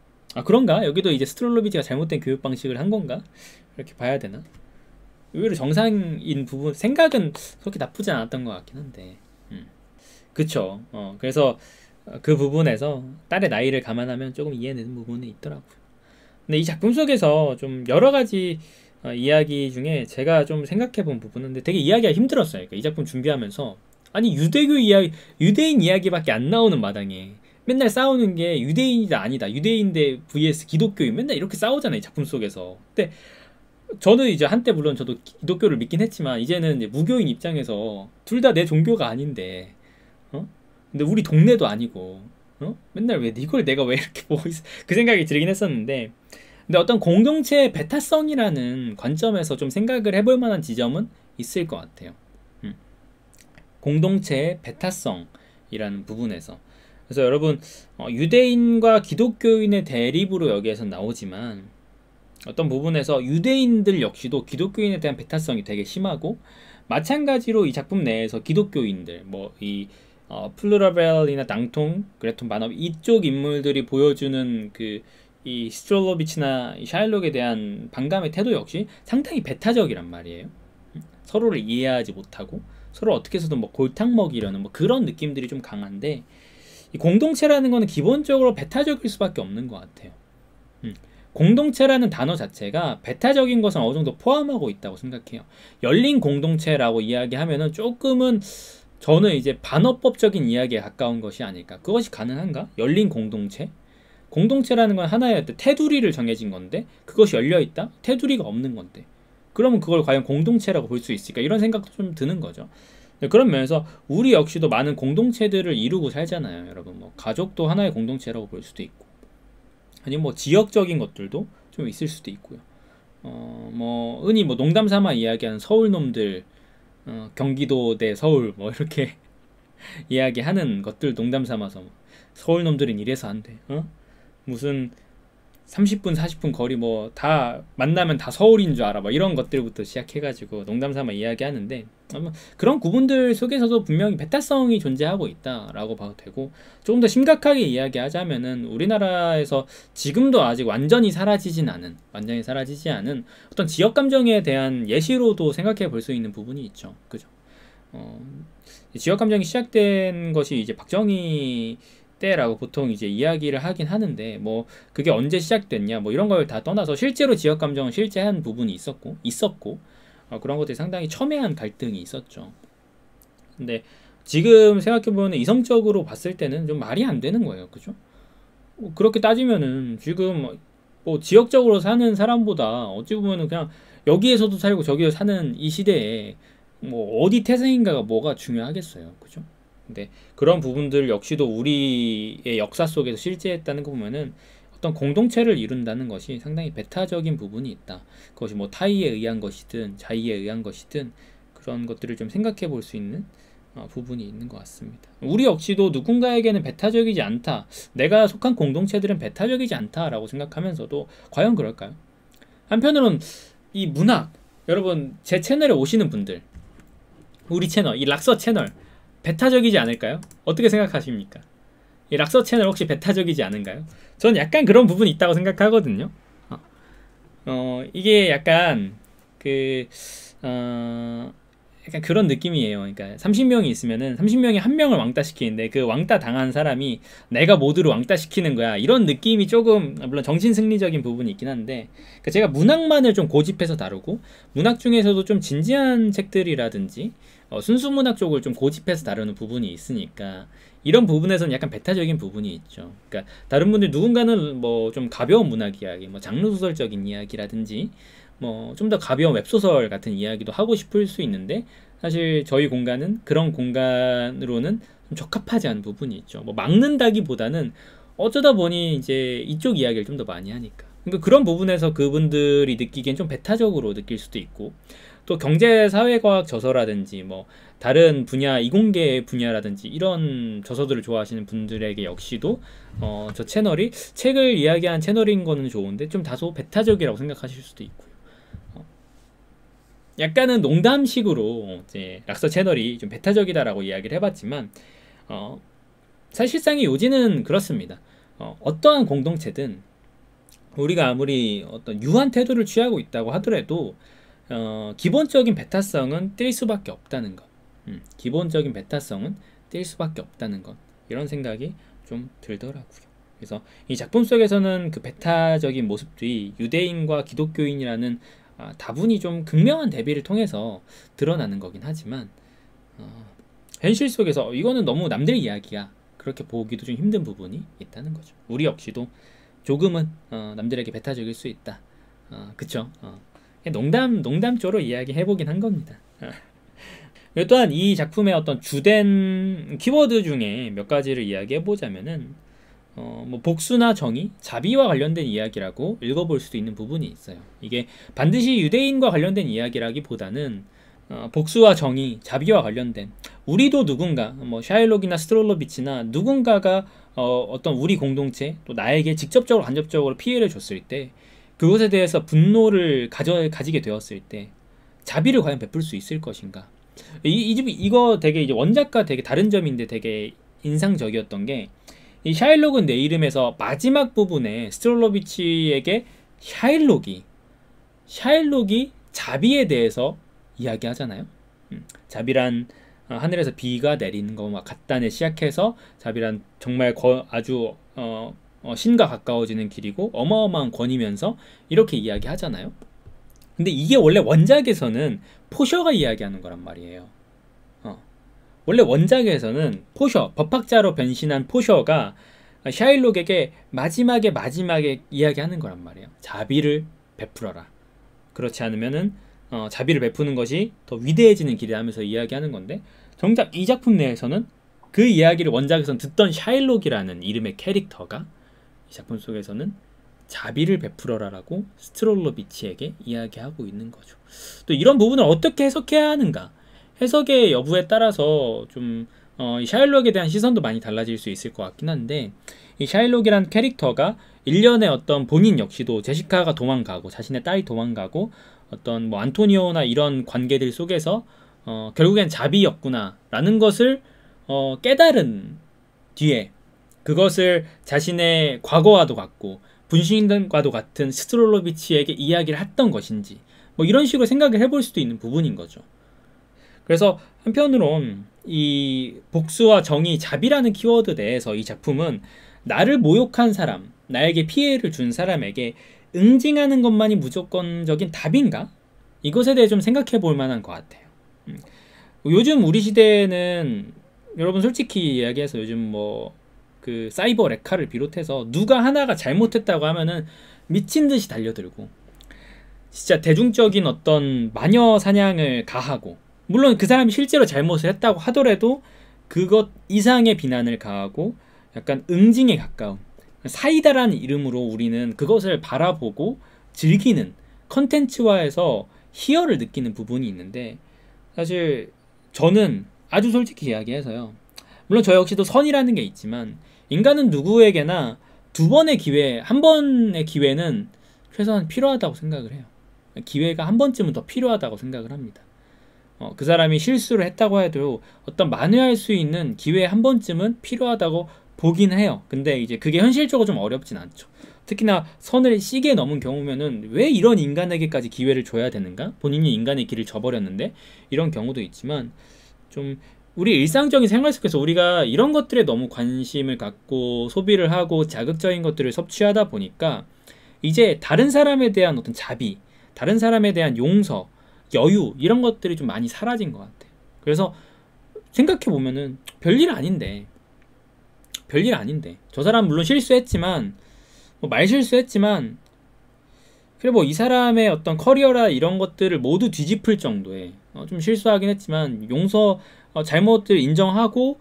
그런가? 여기도 이제 스트롤로비치가 잘못된 교육 방식을 한 건가? 이렇게 봐야 되나? 의외로 정상인 부분, 생각은 그렇게 나쁘지 않았던 것 같긴 한데, 그쵸. 그래서 그 부분에서 딸의 나이를 감안하면 조금 이해되는 부분이 있더라고요. 근데 이 작품 속에서 좀 여러 가지 이야기 중에 제가 좀 생각해본 부분은 근데 되게 이야기가 힘들었어요. 그러니까 이 작품 준비하면서 아니 유대교 이야기, 유대인 이야기밖에 안 나오는 마당에 맨날 싸우는 게 유대인이다 아니다, 유대인 대 vs 기독교인 맨날 이렇게 싸우잖아요, 이 작품 속에서. 근데 저는 이제 한때 물론 저도 기독교를 믿긴 했지만 이제는 이제 무교인 입장에서 둘 다 내 종교가 아닌데, 근데 우리 동네도 아니고, 맨날 왜 이걸 내가 왜 이렇게 보고 있어? 그 생각이 들긴 했었는데, 근데 어떤 공동체의 배타성이라는 관점에서 좀 생각을 해볼 만한 지점은 있을 것 같아요. 공동체의 배타성이라는 부분에서. 그래서 여러분, 유대인과 기독교인의 대립으로 여기에서 나오지만 어떤 부분에서 유대인들 역시도 기독교인에 대한 배타성이 되게 심하고, 마찬가지로 이 작품 내에서 기독교인들, 뭐이 플루라벨이나 낭통, 그레톤 바너비 이쪽 인물들이 보여주는 이 스트롤로비치나 샤일록에 대한 반감의 태도 역시 상당히 배타적이란 말이에요. 서로를 이해하지 못하고 서로 어떻게 해서든 뭐 골탕 먹이려는 뭐 그런 느낌들이 좀 강한데, 이 공동체라는 거는 기본적으로 배타적일 수밖에 없는 것 같아요. 공동체라는 단어 자체가 배타적인 것은 어느 정도 포함하고 있다고 생각해요. 열린 공동체라고 이야기하면은 조금은 저는 이제 반어법적인 이야기에 가까운 것이 아닐까. 그것이 가능한가? 열린 공동체? 공동체라는 건 하나의 테두리를 정해진 건데 그것이 열려있다? 테두리가 없는 건데 그러면 그걸 과연 공동체라고 볼 수 있을까? 이런 생각도 좀 드는 거죠. 그런 면에서 우리 역시도 많은 공동체들을 이루고 살잖아요, 여러분. 뭐 가족도 하나의 공동체라고 볼 수도 있고, 아니면 뭐 지역적인 것들도 좀 있을 수도 있고요. 뭐 흔히 뭐 농담 삼아 이야기하는 서울 놈들, 경기도 대 서울 뭐 이렇게 이야기하는 것들 농담 삼아서 뭐, 서울 놈들은 이래서 안 돼. 무슨 30분 40분 거리 뭐 다 만나면 다 서울인 줄 알아, 뭐 이런 것들부터 시작해가지고 농담 삼아 이야기하는데, 그런 구분들 속에서도 분명히 배타성이 존재하고 있다라고 봐도 되고, 조금 더 심각하게 이야기하자면은 우리나라에서 지금도 아직 완전히 사라지지 않은 어떤 지역 감정에 대한 예시로도 생각해 볼 수 있는 부분이 있죠. 그죠? 지역 감정이 시작된 것이 이제 박정희 때라고 보통 이제 이야기를 하긴 하는데, 뭐 그게 언제 시작됐냐 뭐 이런 걸 다 떠나서 실제로 지역 감정은 실제한 부분이 있었고 그런 것들이 상당히 첨예한 갈등이 있었죠. 근데 지금 생각해보면 이성적으로 봤을 때는 좀 말이 안 되는 거예요. 그죠? 그렇게 따지면은 지금 뭐 지역적으로 사는 사람보다 어찌 보면은 그냥 여기에서도 살고 저기에서 사는 이 시대에 뭐 어디 태생인가가 뭐가 중요하겠어요. 그죠? 근데 그런 부분들 역시도 우리의 역사 속에서 실제했다는 거 보면은 어떤 공동체를 이룬다는 것이 상당히 배타적인 부분이 있다. 그것이 뭐 타의에 의한 것이든 자의에 의한 것이든 그런 것들을 좀 생각해 볼 수 있는 부분이 있는 것 같습니다. 우리 역시도 누군가에게는 배타적이지 않다, 내가 속한 공동체들은 배타적이지 않다라고 생각하면서도 과연 그럴까요? 한편으로는 이 문학, 여러분 제 채널에 오시는 분들, 우리 채널, 이 락서 채널 배타적이지 않을까요? 어떻게 생각하십니까? 이 락서 채널 혹시 배타적이지 않은가요? 저는 약간 그런 부분이 있다고 생각하거든요. 이게 약간 약간 그런 느낌이에요. 그러니까 30명이 있으면은 30명이 한 명을 왕따 시키는데 그 왕따 당한 사람이 내가 모두를 왕따 시키는 거야, 이런 느낌이 조금, 물론 정신승리적인 부분이 있긴 한데, 그러니까 제가 문학만을 좀 고집해서 다루고 문학 중에서도 좀 진지한 책들이라든지 순수 문학 쪽을 좀 고집해서 다루는 부분이 있으니까 이런 부분에서는 약간 배타적인 부분이 있죠. 그러니까 다른 분들 누군가는 뭐 좀 가벼운 문학 이야기, 뭐 장르 소설적인 이야기라든지 뭐 좀 더 가벼운 웹소설 같은 이야기도 하고 싶을 수 있는데, 사실 저희 공간은 그런 공간으로는 좀 적합하지 않은 부분이 있죠. 뭐 막는다기보다는 어쩌다 보니 이제 이쪽 이야기를 좀 더 많이 하니까. 그러니까 그런 부분에서 그분들이 느끼기엔 좀 배타적으로 느낄 수도 있고, 또 경제 사회과학 저서라든지 뭐 다른 분야, 이공계 분야라든지 이런 저서들을 좋아하시는 분들에게 역시도 저 채널이 책을 이야기한 채널인 거는 좋은데 좀 다소 배타적이라고 생각하실 수도 있고요. 약간은 농담식으로 이제 락서 채널이 좀 배타적이다라고 이야기를 해봤지만, 사실상의 요지는 그렇습니다. 어떠한 공동체든 우리가 아무리 어떤 유한 태도를 취하고 있다고 하더라도 기본적인 배타성은 뛸 수밖에 없다는 것. 기본적인 배타성은 뛸 수밖에 없다는 것. 이런 생각이 좀 들더라고요. 그래서 이 작품 속에서는 그 배타적인 모습들이 유대인과 기독교인이라는 다분히 좀 극명한 대비를 통해서 드러나는 거긴 하지만 현실 속에서 이거는 너무 남들 이야기야 그렇게 보기도 좀 힘든 부분이 있다는 거죠. 우리 역시도 조금은 남들에게 뱉어줄 수 있다. 그쵸? 농담조로 이야기해보긴 한 겁니다. 또한 이 작품의 어떤 주된 키워드 중에 몇 가지를 이야기해보자면은 뭐 복수나 정의, 자비와 관련된 이야기라고 읽어볼 수도 있는 부분이 있어요. 이게 반드시 유대인과 관련된 이야기라기보다는 복수와 정의, 자비와 관련된 우리도 누군가, 뭐 샤일록이나 스트롤로비치나 누군가가 어떤 우리 공동체 또 나에게 직접적으로 간접적으로 피해를 줬을 때 그것에 대해서 분노를 가지게 되었을 때 자비를 과연 베풀 수 있을 것인가? 이거 되게 이제 원작과 되게 다른 점인데 되게 인상적이었던 게 이 샤일록은 내 이름에서 마지막 부분에 스트롤로비치에게 샤일록이 자비에 대해서 이야기하잖아요. 자비란 하늘에서 비가 내리는 것과 같다네 시작해서 자비란 정말 아주 신과 가까워지는 길이고 어마어마한 권이면서 이렇게 이야기하잖아요. 근데 이게 원래 원작에서는 포셔가 이야기하는 거란 말이에요. 원래 원작에서는 포셔, 법학자로 변신한 포셔가 샤일록에게 마지막에 이야기하는 거란 말이에요. 자비를 베풀어라. 그렇지 않으면은 자비를 베푸는 것이 더 위대해지는 길이라 하면서 이야기하는 건데 정작 이 작품 내에서는 그 이야기를 원작에서는 듣던 샤일록이라는 이름의 캐릭터가 이 작품 속에서는 자비를 베풀어라라고 스트롤로비치에게 이야기하고 있는 거죠. 또 이런 부분을 어떻게 해석해야 하는가? 해석의 여부에 따라서 좀 이 샤일록에 대한 시선도 많이 달라질 수 있을 것 같긴 한데 이 샤일록이란 캐릭터가 일련의 어떤 본인 역시도 제시카가 도망가고 자신의 딸이 도망가고 어떤 뭐 안토니오나 이런 관계들 속에서 결국엔 자비였구나 라는 것을 깨달은 뒤에 그것을 자신의 과거와도 같고 분신과도 같은 스트롤로비치에게 이야기를 했던 것인지 뭐 이런 식으로 생각을 해볼 수도 있는 부분인 거죠. 그래서 한편으론 이 복수와 정의, 자비라는 키워드 내에서 이 작품은 나를 모욕한 사람, 나에게 피해를 준 사람에게 응징하는 것만이 무조건적인 답인가? 이것에 대해 좀 생각해 볼 만한 것 같아요. 요즘 우리 시대에는 여러분 솔직히 이야기해서 요즘 뭐 그 사이버 레카를 비롯해서 누가 하나가 잘못했다고 하면은 미친 듯이 달려들고 진짜 대중적인 어떤 마녀 사냥을 가하고 물론 그 사람이 실제로 잘못을 했다고 하더라도 그것 이상의 비난을 가하고 약간 응징에 가까운 사이다라는 이름으로 우리는 그것을 바라보고 즐기는 컨텐츠화에서 희열을 느끼는 부분이 있는데 사실 저는 아주 솔직히 이야기해서요. 물론 저 역시도 선이라는 게 있지만 인간은 누구에게나 한 번의 기회는 최소한 필요하다고 생각을 해요. 기회가 한 번쯤은 더 필요하다고 생각을 합니다. 그 사람이 실수를 했다고 해도 어떤 만회할 수 있는 기회 한 번쯤은 필요하다고 보긴 해요. 근데 이제 그게 현실적으로 좀 어렵진 않죠. 특히나 선을 시게 넘은 경우면은 왜 이런 인간에게까지 기회를 줘야 되는가? 본인이 인간의 길을 저버렸는데 이런 경우도 있지만 좀 우리 일상적인 생활 속에서 우리가 이런 것들에 너무 관심을 갖고 소비를 하고 자극적인 것들을 섭취하다 보니까 이제 다른 사람에 대한 어떤 자비, 다른 사람에 대한 용서, 여유 이런 것들이 좀 많이 사라진 것 같아요. 그래서 생각해보면은 별일 아닌데 저 사람 물론 실수했지만 뭐 말 실수했지만 그래 뭐 이 사람의 어떤 커리어라 이런 것들을 모두 뒤집을 정도의 좀 실수하긴 했지만 잘못을 인정하고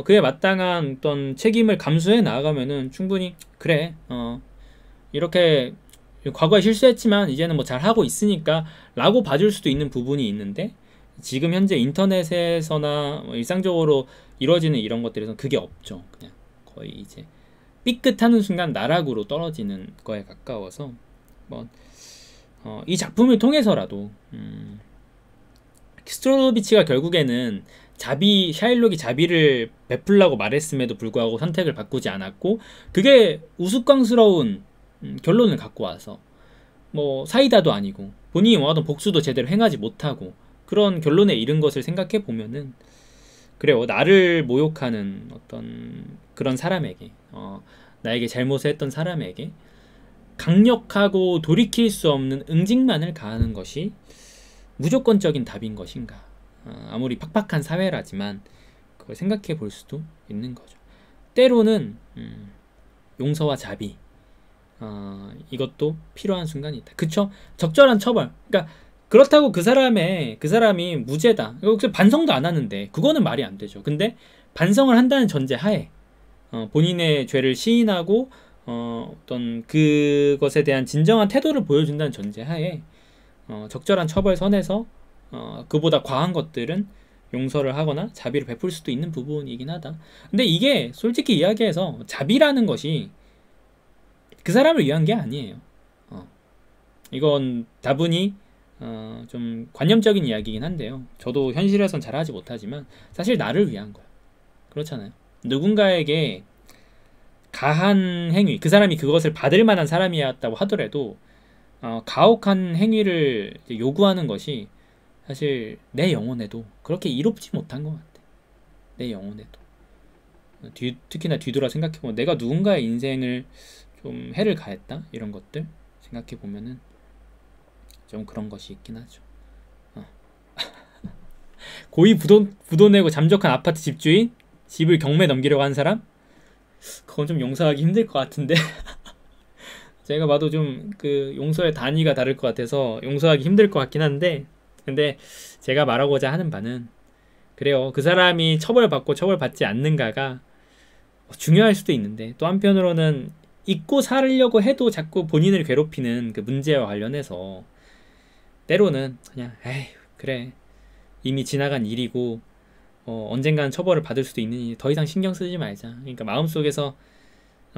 그에 마땅한 어떤 책임을 감수해 나아가면은 충분히 그래 이렇게 과거에 실수했지만 이제는 뭐 잘하고 있으니까 라고 봐줄 수도 있는 부분이 있는데 지금 현재 인터넷에서나 일상적으로 이루어지는 이런 것들에서는 그게 없죠. 그냥 거의 이제 삐끗하는 순간 나락으로 떨어지는 거에 가까워서 이 작품을 통해서라도 스트롤로비치가 결국에는 샤일록이 자비를 베풀라고 말했음에도 불구하고 선택을 바꾸지 않았고 그게 우스꽝스러운 결론을 갖고 와서 뭐 사이다도 아니고 본인이 원하던 복수도 제대로 행하지 못하고 그런 결론에 이른 것을 생각해 보면은 그래요. 나를 모욕하는 어떤 그런 사람에게 나에게 잘못을 했던 사람에게 강력하고 돌이킬 수 없는 응징만을 가하는 것이 무조건적인 답인 것인가? 아무리 팍팍한 사회라지만 그걸 생각해 볼 수도 있는 거죠. 때로는 용서와 자비, 이것도 필요한 순간이 있다. 그쵸? 적절한 처벌. 그러니까 그렇다고 그 사람이 무죄다, 반성도 안 하는데 그거는 말이 안 되죠. 근데 반성을 한다는 전제 하에 본인의 죄를 시인하고 어떤 그것에 대한 진정한 태도를 보여준다는 전제 하에 적절한 처벌 선에서 그보다 과한 것들은 용서를 하거나 자비를 베풀 수도 있는 부분이긴 하다. 근데 이게 솔직히 이야기해서 자비라는 것이 그 사람을 위한 게 아니에요. 이건 다분히 좀 관념적인 이야기이긴 한데요. 저도 현실에선 잘하지 못하지만 사실 나를 위한 거예요. 그렇잖아요. 누군가에게 가한 행위, 그 사람이 그것을 받을 만한 사람이었다고 하더라도 가혹한 행위를 요구하는 것이 사실 내 영혼에도 그렇게 이롭지 못한 것 같아. 내 영혼에도. 특히나 뒤돌아 생각해보면 내가 누군가의 인생을 좀 해를 가했다? 이런 것들 생각해보면은 좀 그런 것이 있긴 하죠. 고이 부도 내고 잠적한 아파트 집주인? 집을 경매 넘기려고 한 사람? 그건 좀 용서하기 힘들 것 같은데 제가 봐도 좀 그 용서의 단위가 다를 것 같아서 용서하기 힘들 것 같긴 한데, 근데 제가 말하고자 하는 바는 그래요. 그 사람이 처벌받고 처벌받지 않는가가 중요할 수도 있는데, 또 한편으로는 잊고 살려고 해도 자꾸 본인을 괴롭히는 그 문제와 관련해서 때로는 그냥 에이 그래 이미 지나간 일이고 언젠가는 처벌을 받을 수도 있으니 더 이상 신경 쓰지 말자. 그러니까 마음속에서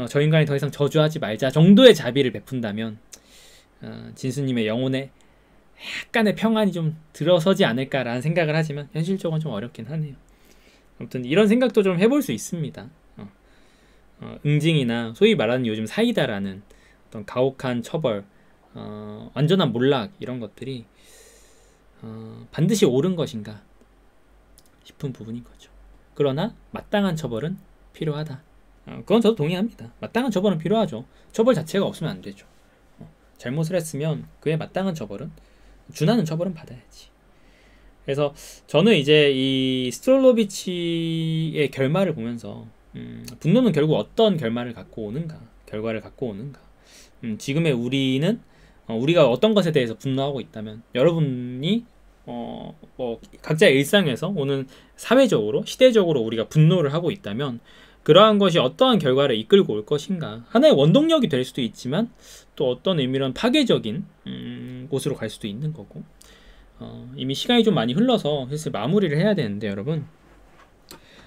저 인간이 더 이상 저주하지 말자 정도의 자비를 베푼다면 진수님의 영혼에 약간의 평안이 좀 들어서지 않을까라는 생각을 하지만 현실적으로 좀 어렵긴 하네요. 아무튼 이런 생각도 좀 해볼 수 있습니다. 응징이나 소위 말하는 요즘 사이다라는 어떤 가혹한 처벌, 완전한 몰락 이런 것들이 반드시 옳은 것인가 싶은 부분인 거죠. 그러나 마땅한 처벌은 필요하다. 그건 저도 동의합니다. 마땅한 처벌은 필요하죠. 처벌 자체가 없으면 안 되죠. 잘못을 했으면 그에 마땅한 처벌은, 준하는 처벌은 받아야지. 그래서 저는 이제 이 스트롤로비치의 결말을 보면서 분노는 결국 어떤 결과를 갖고 오는가. 지금의 우리는 우리가 어떤 것에 대해서 분노하고 있다면 여러분이 각자의 일상에서 오는 사회적으로 시대적으로 우리가 분노를 하고 있다면 그러한 것이 어떠한 결과를 이끌고 올 것인가. 하나의 원동력이 될 수도 있지만 또 어떤 의미로는 파괴적인 곳으로 갈 수도 있는 거고. 이미 시간이 좀 많이 흘러서 슬슬 마무리를 해야 되는데, 여러분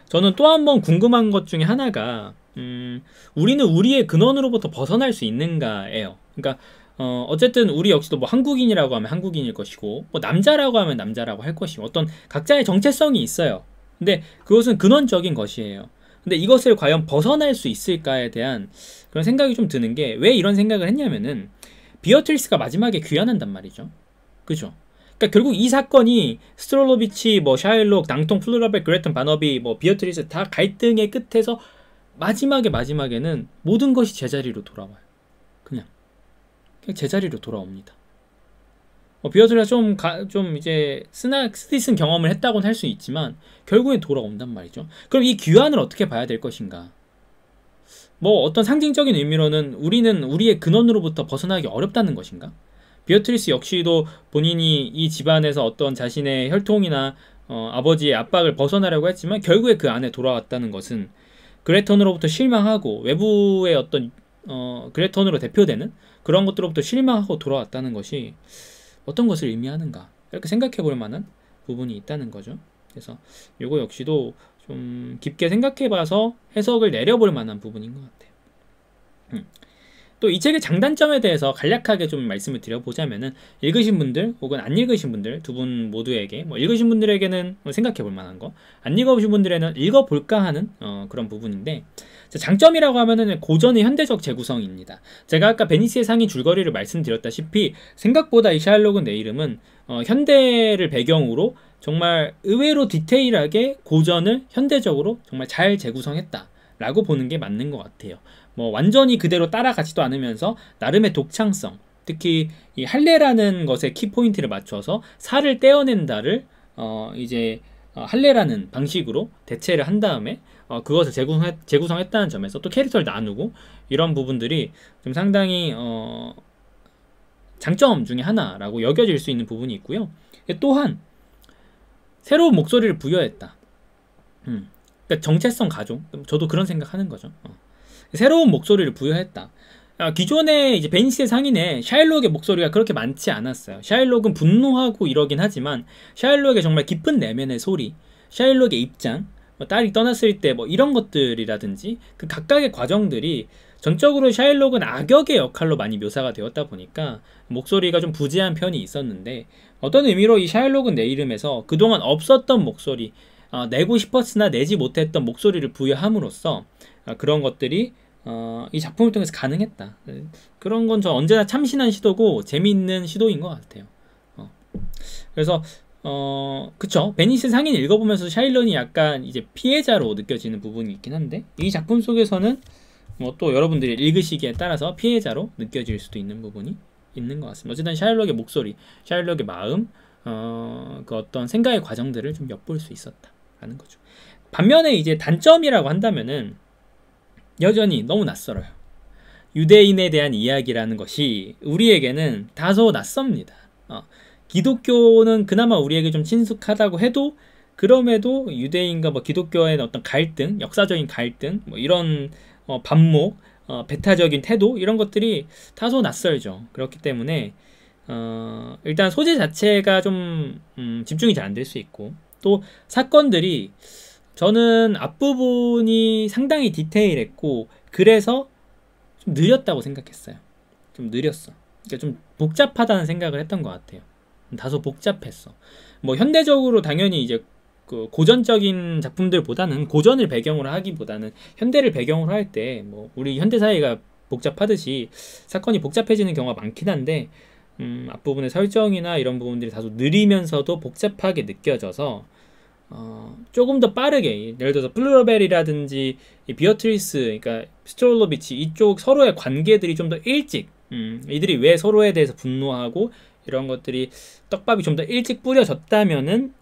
저는 또 한 번 궁금한 것 중에 하나가 우리는 우리의 근원으로부터 벗어날 수 있는가예요. 그러니까 어쨌든 우리 역시도 뭐 한국인이라고 하면 한국인일 것이고, 뭐 남자라고 하면 남자라고 할 것이고, 어떤 각자의 정체성이 있어요. 근데 그것은 근원적인 것이에요. 근데 이것을 과연 벗어날 수 있을까에 대한 그런 생각이 좀 드는 게, 왜 이런 생각을 했냐면은 비어트리스가 마지막에 귀환한단 말이죠. 그죠? 그러니까 결국 이 사건이 스트롤로비치, 뭐 샤일록, 낭통, 플루라벨, 그레튼, 바너비, 뭐 비어트리스 다 갈등의 끝에서 마지막에는 모든 것이 제자리로 돌아와요. 그냥 제자리로 돌아옵니다. 비어트리스가 좀 이제 스디슨 경험을 했다고는 할 수 있지만 결국엔 돌아온단 말이죠. 그럼 이 귀환을 어떻게 봐야 될 것인가? 뭐 어떤 상징적인 의미로는 우리는 우리의 근원으로부터 벗어나기 어렵다는 것인가? 비어트리스 역시도 본인이 이 집안에서 어떤 자신의 혈통이나 아버지의 압박을 벗어나려고 했지만 결국에 그 안에 돌아왔다는 것은 그레턴으로부터 실망하고 외부의 어떤 그레턴으로 대표되는 그런 것들로부터 실망하고 돌아왔다는 것이 어떤 것을 의미하는가, 이렇게 생각해 볼 만한 부분이 있다는 거죠. 그래서 이거 역시도 좀 깊게 생각해 봐서 해석을 내려볼 만한 부분인 것 같아요. 또 이 책의 장단점에 대해서 간략하게 좀 말씀을 드려보자면은, 읽으신 분들 혹은 안 읽으신 분들 두 분 모두에게, 뭐 읽으신 분들에게는 생각해 볼 만한 거, 안 읽어보신 분들에는 읽어볼까 하는 그런 부분인데, 장점이라고 하면은 고전의 현대적 재구성입니다. 제가 아까 베니스의 상인 줄거리를 말씀드렸다시피 생각보다 이 샤일록은 내 이름은 현대를 배경으로 정말 의외로 디테일하게 고전을 현대적으로 정말 잘 재구성했다 라고 보는 게 맞는 것 같아요. 뭐 완전히 그대로 따라가지도 않으면서 나름의 독창성, 특히 이 할례라는 것에 키포인트를 맞춰서 살을 떼어낸다를 이제 할례라는 방식으로 대체를 한 다음에 그것을 재구성했다는 점에서 또 캐릭터를 나누고 이런 부분들이 좀 상당히 장점 중에 하나라고 여겨질 수 있는 부분이 있고요. 또한 새로운 목소리를 부여했다. 그러니까 정체성 가종. 저도 그런 생각하는 거죠. 새로운 목소리를 부여했다. 기존에 이제 베니스의 상인에 샤일록의 목소리가 그렇게 많지 않았어요. 샤일록은 분노하고 이러긴 하지만 샤일록의 정말 깊은 내면의 소리, 샤일록의 입장, 딸이 떠났을 때 뭐 이런 것들이라든지 그 각각의 과정들이 전적으로 샤일록은 악역의 역할로 많이 묘사가 되었다 보니까 목소리가 좀 부재한 편이 있었는데, 어떤 의미로 이 샤일록은 내 이름에서 그동안 없었던 목소리, 내고 싶었으나 내지 못했던 목소리를 부여함으로써 그런 것들이 이 작품을 통해서 가능했다. 그런 건 저 언제나 참신한 시도고 재미있는 시도인 것 같아요. 그래서 그쵸, 베니스 상인 읽어보면서 샤일론이 약간 이제 피해자로 느껴지는 부분이 있긴 한데, 이 작품 속에서는 뭐 또 여러분들이 읽으시기에 따라서 피해자로 느껴질 수도 있는 부분이 있는 것 같습니다. 어쨌든 샤일록의 목소리, 샤일록의 마음, 그 어떤 생각의 과정들을 좀 엿볼 수 있었다라는 거죠. 반면에 이제 단점이라고 한다면은 여전히 너무 낯설어요. 유대인에 대한 이야기라는 것이 우리에게는 다소 낯섭니다. 기독교는 그나마 우리에게 좀 친숙하다고 해도, 그럼에도 유대인과 뭐 기독교의 어떤 갈등, 역사적인 갈등, 뭐 이런 반목, 배타적인 태도, 이런 것들이 다소 낯설죠. 그렇기 때문에 일단 소재 자체가 좀 집중이 잘 안 될 수 있고, 또 사건들이 저는 앞부분이 상당히 디테일했고 그래서 좀 느렸다고 생각했어요. 좀 느렸어. 그러니까 좀 복잡하다는 생각을 했던 것 같아요. 다소 복잡했어. 뭐 현대적으로 당연히 이제 그 고전적인 작품들보다는, 고전을 배경으로 하기보다는 현대를 배경으로 할 때 뭐 우리 현대 사회가 복잡하듯이 사건이 복잡해지는 경우가 많긴 한데, 앞부분의 설정이나 이런 부분들이 다소 느리면서도 복잡하게 느껴져서 조금 더 빠르게, 예를 들어서 플루러벨이라든지 비어트리스, 그러니까 스트롤로비치 이쪽 서로의 관계들이 좀 더 일찍, 이들이 왜 서로에 대해서 분노하고 이런 것들이 떡밥이 좀 더 일찍 뿌려졌다면은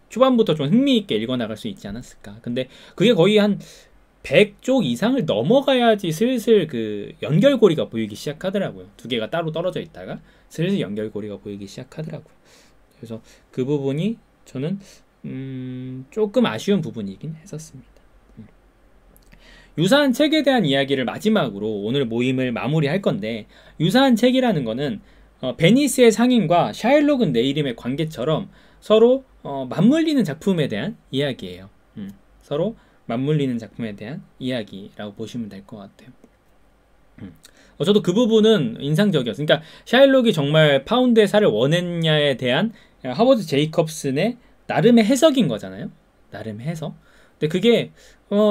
초반부터 좀 흥미있게 읽어나갈 수 있지 않았을까. 근데 그게 거의 한 100쪽 이상을 넘어가야지 슬슬 그 연결고리가 보이기 시작하더라고요. 두 개가 따로 떨어져 있다가 슬슬 연결고리가 보이기 시작하더라고요. 그래서 그 부분이 저는 조금 아쉬운 부분이긴 했었습니다. 유사한 책에 대한 이야기를 마지막으로 오늘 모임을 마무리할 건데, 유사한 책이라는 거는 베니스의 상인과 샤일록은 내 이름의 관계처럼 서로 맞물리는 작품에 대한 이야기예요. 서로 맞물리는 작품에 대한 이야기라고 보시면 될 것 같아요. 저도 그 부분은 인상적이었어요. 그러니까 샤일록이 정말 파운드의 살을 원했냐에 대한 하버드 제이컵슨의 나름의 해석인 거잖아요. 나름의 해석. 근데 그게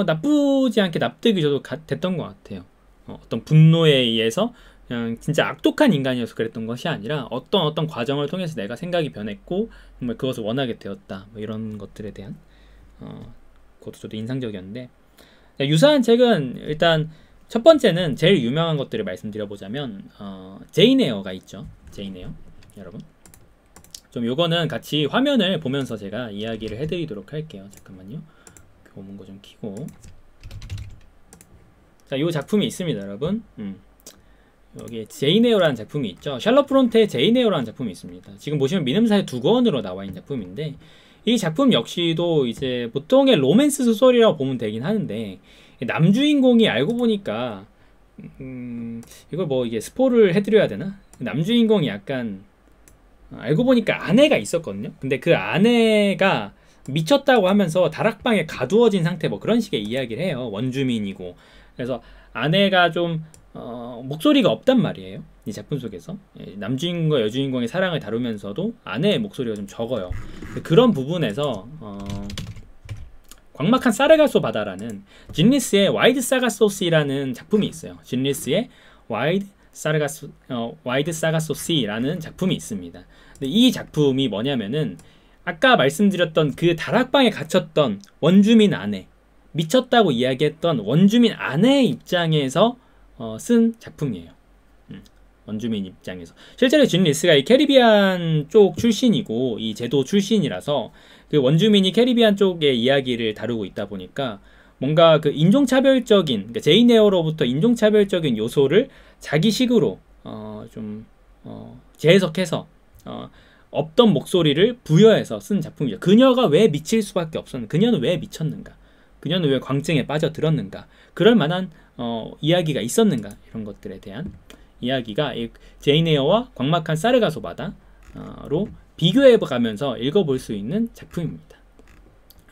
나쁘지 않게 납득이 저도 됐던 것 같아요. 어떤 분노에 의해서 그냥 진짜 악독한 인간이어서 그랬던 것이 아니라 어떤 과정을 통해서 내가 생각이 변했고 정말 그것을 원하게 되었다, 뭐 이런 것들에 대한 그것도 저도 인상적이었는데, 유사한 책은 일단 첫 번째는 제일 유명한 것들을 말씀드려보자면 제인 에어가 있죠. 제인 에어, 여러분 좀 요거는 같이 화면을 보면서 제가 이야기를 해드리도록 할게요. 잠깐만요. 교문 거 좀 켜고. 자, 요 작품이 있습니다, 여러분. 여기에 제인 에어라는 작품이 있죠. 샬럿 브론테의 제인 에어라는 작품이 있습니다. 지금 보시면 민음사의 2권으로 나와 있는 작품인데, 이 작품 역시도 이제 보통의 로맨스 소설이라고 보면 되긴 하는데, 남주인공이 알고 보니까 이걸 뭐 이게 스포를 해드려야 되나? 남주인공이 약간 알고 보니까 아내가 있었거든요. 근데 그 아내가 미쳤다고 하면서 다락방에 가두어진 상태, 뭐 그런 식의 이야기를 해요. 원주민이고. 그래서 아내가 좀 목소리가 없단 말이에요. 이 작품 속에서 남주인공과 여주인공의 사랑을 다루면서도 아내의 목소리가 좀 적어요. 그런 부분에서 광막한 사르가소 바다라는 진리스의 와이드 사가소시라는 작품이 있어요. 진리스의 와이드 사가소시라는 작품이 있습니다. 근데 이 작품이 뭐냐면은 아까 말씀드렸던 그 다락방에 갇혔던 원주민 아내, 미쳤다고 이야기했던 원주민 아내의 입장에서 쓴 작품이에요. 원주민 입장에서. 실제로 준 리스가 이 캐리비안 쪽 출신이고 이 제도 출신이라서 그 원주민이 캐리비안 쪽의 이야기를 다루고 있다 보니까 뭔가 그 인종차별적인, 그러니까 제인 에어로부터 인종차별적인 요소를 자기식으로 재해석해서 없던 목소리를 부여해서 쓴 작품이죠. 그녀가 왜 미칠 수밖에 없었는가? 그녀는 왜 미쳤는가? 그녀는 왜 광증에 빠져들었는가? 그럴 만한 이야기가 있었는가? 이런 것들에 대한 이야기가 이 제인 에어와 광막한 사르가소 바다로 비교해가면서 읽어볼 수 있는 작품입니다.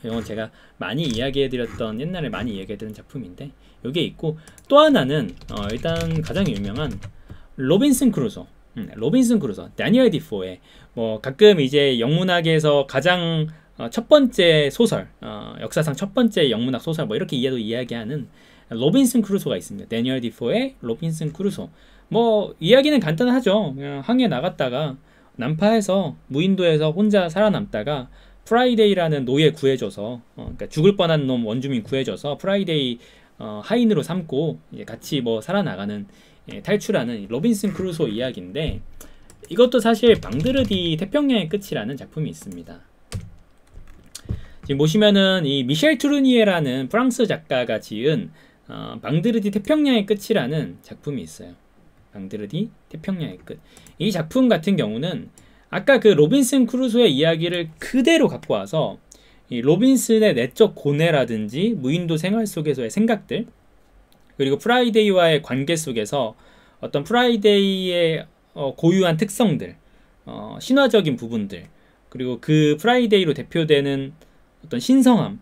이건 제가 많이 이야기해드렸던, 옛날에 많이 이야기해드린 작품인데 여기에 있고, 또 하나는 일단 가장 유명한 로빈슨 크루소. 로빈슨 크루소, 다니엘 디포의 뭐 가끔 이제 영문학에서 가장 첫 번째 소설, 역사상 첫 번째 영문학 소설 뭐 이렇게 이야기하는 로빈슨 크루소가 있습니다. 다니엘 디포의 로빈슨 크루소. 뭐 이야기는 간단하죠. 그냥 항해 나갔다가 난파해서 무인도에서 혼자 살아남다가 프라이데이라는 노예 구해줘서 그러니까 죽을 뻔한 놈 원주민 구해줘서 프라이데이 하인으로 삼고 이제 같이 뭐 살아나가는, 탈출하는 로빈슨 크루소 이야기인데, 이것도 사실 방드르디 태평양의 끝이라는 작품이 있습니다. 지금 보시면은 이 미셸 투르니에라는 프랑스 작가가 지은 방드르디 태평양의 끝이라는 작품이 있어요. 방드르디 태평양의 끝. 이 작품 같은 경우는 아까 그 로빈슨 크루소의 이야기를 그대로 갖고 와서 이 로빈슨의 내적 고뇌라든지 무인도 생활 속에서의 생각들, 그리고 프라이데이와의 관계 속에서 어떤 프라이데이의 고유한 특성들, 신화적인 부분들, 그리고 그 프라이데이로 대표되는 어떤 신성함,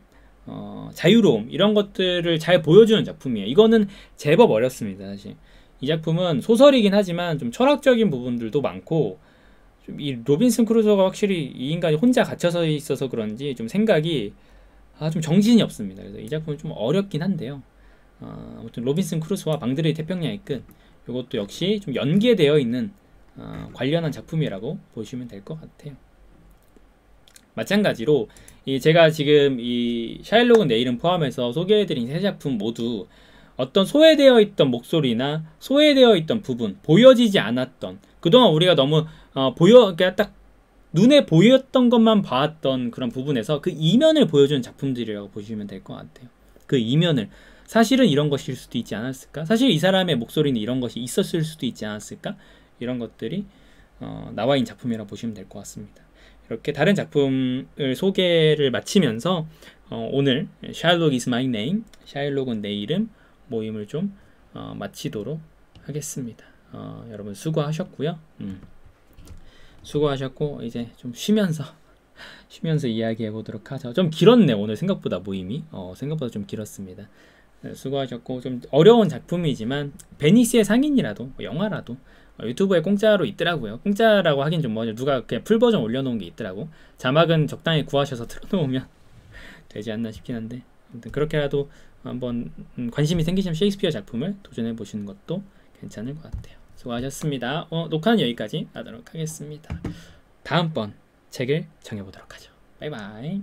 자유로움, 이런 것들을 잘 보여주는 작품이에요. 이거는 제법 어렵습니다. 사실 이 작품은 소설이긴 하지만 좀 철학적인 부분들도 많고, 좀 이 로빈슨 크루소가 확실히 이 인간이 혼자 갇혀서 있어서 그런지 좀 생각이 좀 정신이 없습니다. 그래서 이 작품은 좀 어렵긴 한데요. 아무튼 로빈슨 크루소와 방드르디 태평양의 끝, 이것도 역시 좀 연계되어 있는 관련한 작품이라고 보시면 될 것 같아요. 마찬가지로 제가 지금 이 샤일록은 내일은 포함해서 소개해드린 세 작품 모두 어떤 소외되어 있던 목소리나 소외되어 있던 부분, 보여지지 않았던, 그동안 우리가 너무 그러니까 딱 눈에 보였던 것만 봐왔던 그런 부분에서 그 이면을 보여주는 작품들이라고 보시면 될 것 같아요. 그 이면을, 사실은 이런 것일 수도 있지 않았을까? 사실 이 사람의 목소리는 이런 것이 있었을 수도 있지 않았을까? 이런 것들이 나와 있는 작품이라고 보시면 될 것 같습니다. 이렇게 다른 작품을 소개를 마치면서 오늘 Shylock is my name, 샤일록은 내 이름 모임을 좀 마치도록 하겠습니다. 여러분 수고하셨고요. 수고하셨고 이제 좀 쉬면서 이야기해 보도록 하죠. 좀 길었네 오늘 생각보다 모임이. 생각보다 좀 길었습니다. 수고하셨고, 좀 어려운 작품이지만 베니스의 상인이라도 뭐 영화라도 유튜브에 공짜로 있더라고요. 공짜라고 하긴 좀 뭐죠. 누가 그냥 풀 버전 올려놓은 게 있더라고. 자막은 적당히 구하셔서 틀어놓으면 되지 않나 싶긴 한데, 아무튼 그렇게라도 한번 관심이 생기시면 셰익스피어 작품을 도전해 보시는 것도 괜찮을 것 같아요. 수고하셨습니다. 녹화는 여기까지 하도록 하겠습니다. 다음번 책을 정해보도록 하죠. 바이바이.